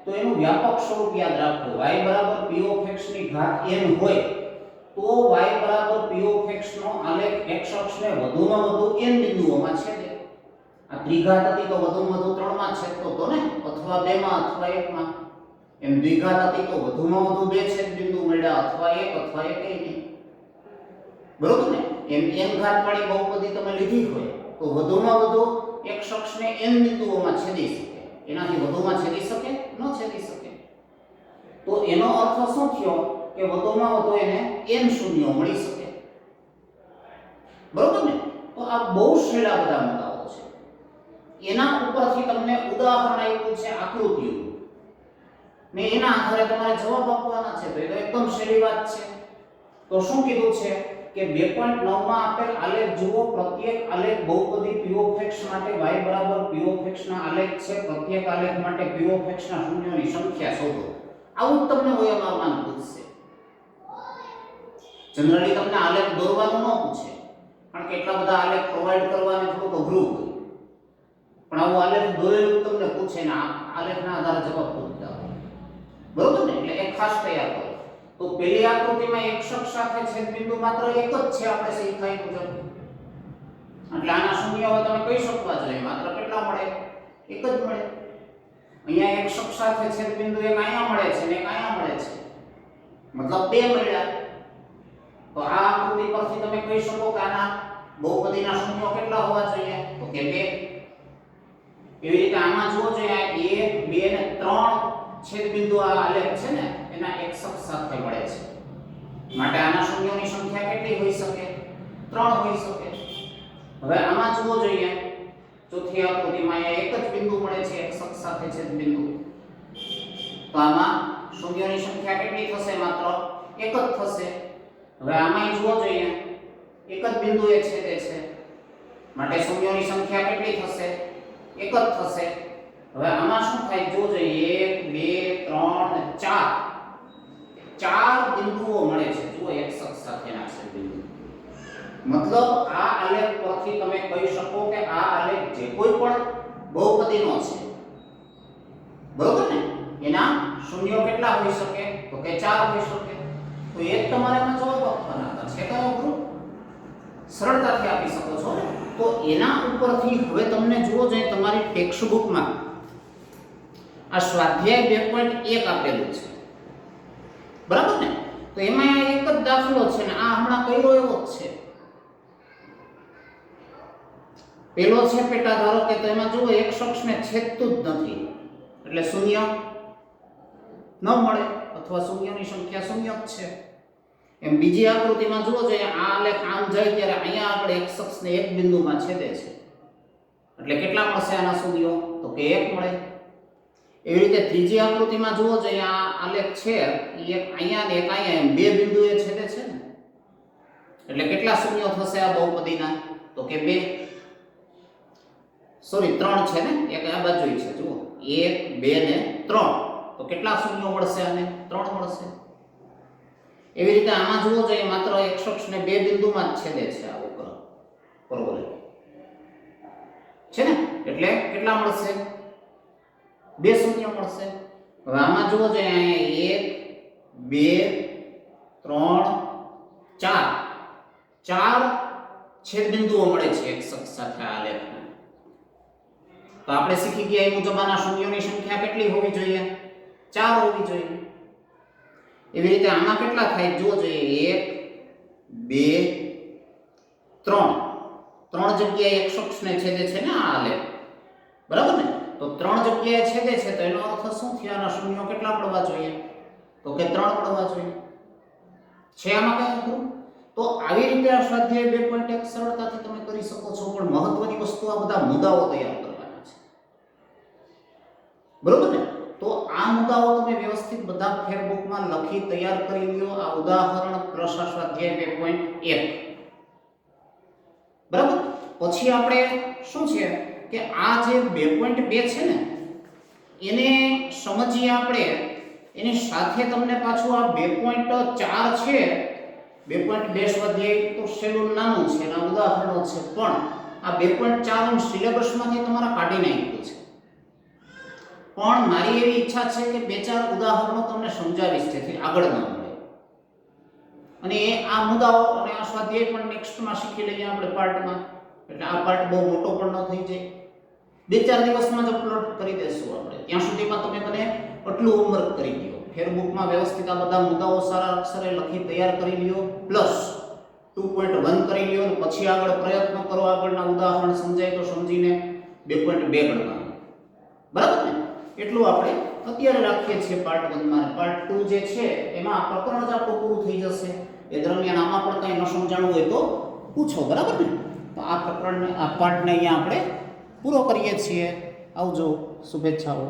તો એનું વ્યાપક સ્વરૂપ યાદ રાખો. y બરાબર p of x ની ઘાત n હોય તો y બરાબર p of x નો આલેખ x અક્ષને વધુમાં વધુ n બિંદુઓમાં છેદે. આ ત્રિઘાત હતી તો વધુમાં વધુ 3 માં છેદતો તો ને, અથવા 2 માં અથવા 1 માં. એમ દ્વિઘાત હતી તો વધુમાં વધુ 2 છેદ બિંદુ મળ્યા, અથવા 1 અથવા 1 નહીં. બરોબર ને? એમ n ઘાત વાળી બહુપદી તમે લીધી હોય તો વધુમાં વધુ x અક્ષને n બિંદુઓમાં છેદી શકે. એનાથી વધુમાં છેદી શકે? ન છેદી શકે. તો એનો અર્થ શું થયો કે વધુમાં વધુ એને n શૂન્યો મળી શકે. બરોબર ને? તો આ બહુ સહેલા બધા મુદ્દાઓ છે. એના ઉપરથી તમને ઉદાહરણ આપ્યું છે આકૃતિઓ ને એના આધારે તમારે જવાબ આપવાના છે. તો એ તો એકદમ સહેલી વાત છે. તો શું કીધું છે કે 2.9 માં આપેલ આલેખ જુઓ. પ્રત્યેક આલેખ બહુપદી p of x માટે y બરાબર p of x ના આલેખ છે. પ્રત્યેક આલેખ માટે p of x ના શૂન્યોની સંખ્યા શોધો. આવું તમને ઓએમઆરમાં પૂછશે. જનરલી તમને આલેખ દોરવાનું ન પૂછે, કારણ કે એટલા બધા આલેખ પ્રોવાઈડ કરવાને થોડું અઘરું હોય. પણ આવું આલેખ દોરેલું તમને પૂછે ને આલેખના આધારે જવાબ પૂછતા હોય. બરોબર ને? એટલે એક ખાસ તૈયાર કરો. તો પહેલી આકૃતિમાં x અક્ષ સાથે છેદબિંદુ માત્ર એક જ છે આપણે શીખાય મુજબ. એટલે આના શૂન્ય હવે તમે કહી શકવા જોઈએ માત્ર કેટલા મળે? એક જ મળે. અહીંયા x અક્ષ સાથે છેદબિંદુ એક અહીંયા મળે છે ને એક અહીંયા મળે છે, મતલબ બે મળ્યા. તો આ આકૃતિ પરથી તમે કહી શકો કે આના બહુપદીના શૂન્યો કેટલા હોવા જોઈએ? તો કે 2. એવી રીતે આમાં જુઓ જોઈએ 1 2 ને 3 છેદબિંદુ આ આલેખ છે ને એના x અક્ષ સાથે મળે છે. માટે આના શૂન્યોની સંખ્યા કેટલી હોઈ શકે? 3 હોઈ શકે. હવે આમાં જુઓ જોઈએ ચોથી આકૃતિમાં એક જ બિંદુ મળે છે x અક્ષ સાથે છેદબિંદુ. તો આમાં શૂન્યોની સંખ્યા કેટલી થશે? માત્ર એક જ થશે. હવે આમાં જુઓ જોઈએ એક જ બિંદુએ છેદે છે, માટે શૂન્યોની સંખ્યા કેટલી થશે? એક જ થશે. હવે આમાં શું થાય? જો જોઈએ 1 2 3 અને 4 ચાર બિંદુઓ મળે છે. જુઓ x અક્ષ સાથેના છેદબિંદુ. મતલબ આ આલેખ પરથી તમે કહી શકો કે આ આલેખ જે કોઈ પણ બહુપદીનો છે, બરોબર ને, એના શૂન્યો કેટલા હોઈ શકે? તો કે 4 હોઈ શકે. તો એક તમારે એમાં જવાબ આપવાના હતા. છે કયો ગ્રુપ? સરળતાથી આપી શકો છો ને. તો એના ઉપરથી હવે તમને જુઓ જોઈએ તમારી ટેક્સ્ટ બુકમાં આ સ્વાધ્યાય 2.1 આપેલું છે, બરાબર ને? તો એમાં એક જ દાખલો છે ને આ હમણાં કયો એવો જ છે. પેલો છે પેટા ધારો કે તો એમાં જુઓ x અક્ષને છેદતું જ નથી એટલે શૂન્ય ન મળે, અથવા શૂન્યની સંખ્યા શૂન્ય જ છે. એમ બીજી આકૃતિમાં જુઓ જોઈએ આ આલેખ આમ જાય ત્યારે અહીંયા આપણે x અક્ષને એક બિંદુમાં છેદે છે એટલે કેટલા મળશે આના શૂન્યો? તો કે 1 મળે. એવી રીતે ત્રીજી આકૃતિમાં જુઓ જોઈએ આ આલેખ છે એક અહીંયા ને એક અહીંયા એમ બે બિંદુએ છેદે છે ને, એટલે કેટલા શૂન્યો થશે આ બહુપદીના? તો કે 2 સોરી 3 છે ને, એક આ બાજુ છે. જુઓ 1 2 ને 3 તો કેટલા શૂન્યો મળશે? આને 3 મળશે. એવી રીતે આમાં જુઓ જોઈએ માત્ર x અક્ષને બે બિંદુમાં જ છેદે છે આ વક્ર બરોબર છે ને, એટલે કેટલા મળશે? 2 શૂન્ય મળશે. હવે આમાં જુઓ જોઈએ અહીંયા 1 2 3 4 ચાર છેદબિંદુઓ મળે છે x અક્ષ સાથે આ આલેખમાં. તો આપણે શીખી ગયા એ મુજબ આના શૂન્યોની સંખ્યા કેટલી હોવી જોઈએ? 4 હોવી જોઈએ. એવી રીતે આમાં કેટલા થાય? જુઓ જોઈએ 1 2 3 જગ્યાએ x અક્ષને છેદે છે ને આ આલેખ, બરાબર ને? તો 3 જગ્યાએ છેદે છે તો એનો અર્થ શું થયો? આના શૂન્યો કેટલા પડવા જોઈએ? તો કે 3 પડવા જોઈએ. છે આમાં કઈ અઘરું? તો આવી રીતે આ સ્વાધ્યાય 2.1 સરળતાથી તમે કરી શકો છો. પણ મહત્વની વસ્તુ આ બધા મુદ્દાઓ તૈયાર કરવાના છે, બરોબર ને? તો આ મુદ્દાઓ તમે વ્યવસ્થિત બધા ફેરબુકમાં લખી તૈયાર કરી લ્યો. આ ઉદાહરણ પ્લસ સ્વાધ્યાય 2.1 બરાબર. પછી આપણે શું છે કે આ જે 2.2 છે ને એને સમજીએ આપણે, એની સાથે તમને પાછું આ 2.4 છે, 2.2 સ્વાધ્યાય તો શેડ્યુલ નાનું છે એના ઉદાહરણો છે, પણ આ 2.4 સિલેબસમાંથી તમારે કાઢી નાખ્યું છે. પણ મારી એવી ઈચ્છા છે કે 2-4 ઉદાહરણો તમને સમજાવીશ જેથી આગળ ના મળે, અને આ મુદ્દાઓ અને આ સ્વાધ્યાય પણ નેક્સ્ટમાં શીખી લઈએ આપણે પાર્ટમાં, એટલે આ પાર્ટ બહુ મોટો પણ ન થઈ જાય. 2-4 દિવસમાં જ અપલોડ કરી દેશું આપણે. ત્યાં સુધીમાં તમે મને આટલું હોમવર્ક કરી લ્યો, ફેરબુકમાં વ્યવસ્થિત આ બધા મુદ્દાઓ સારા અક્ષરે લખી તૈયાર કરી લ્યો, પ્લસ 2.1 કરી લ્યો, અને પછી આગળ પ્રયત્ન કરો આગળના ઉદાહરણ સમજાય તો સમજીને 2.2 ગણવાનું. બરાબર ને? એટલું આપણે અત્યારે રાખીએ છીએ પાર્ટ 1 માં. પાર્ટ 2 જે છે એમાં પ્રકરણ જ આપણું પૂરું થઈ જશે. એ દરમિયાન આમાં પણ કંઈ ન સમજાણું હોય તો પૂછો. બરાબર ને? તો આ પ્રકરણને, આ પાર્ટને અહીંયા આપણે પૂરો કરીએ છીએ. આવજો, શુભેચ્છાઓ.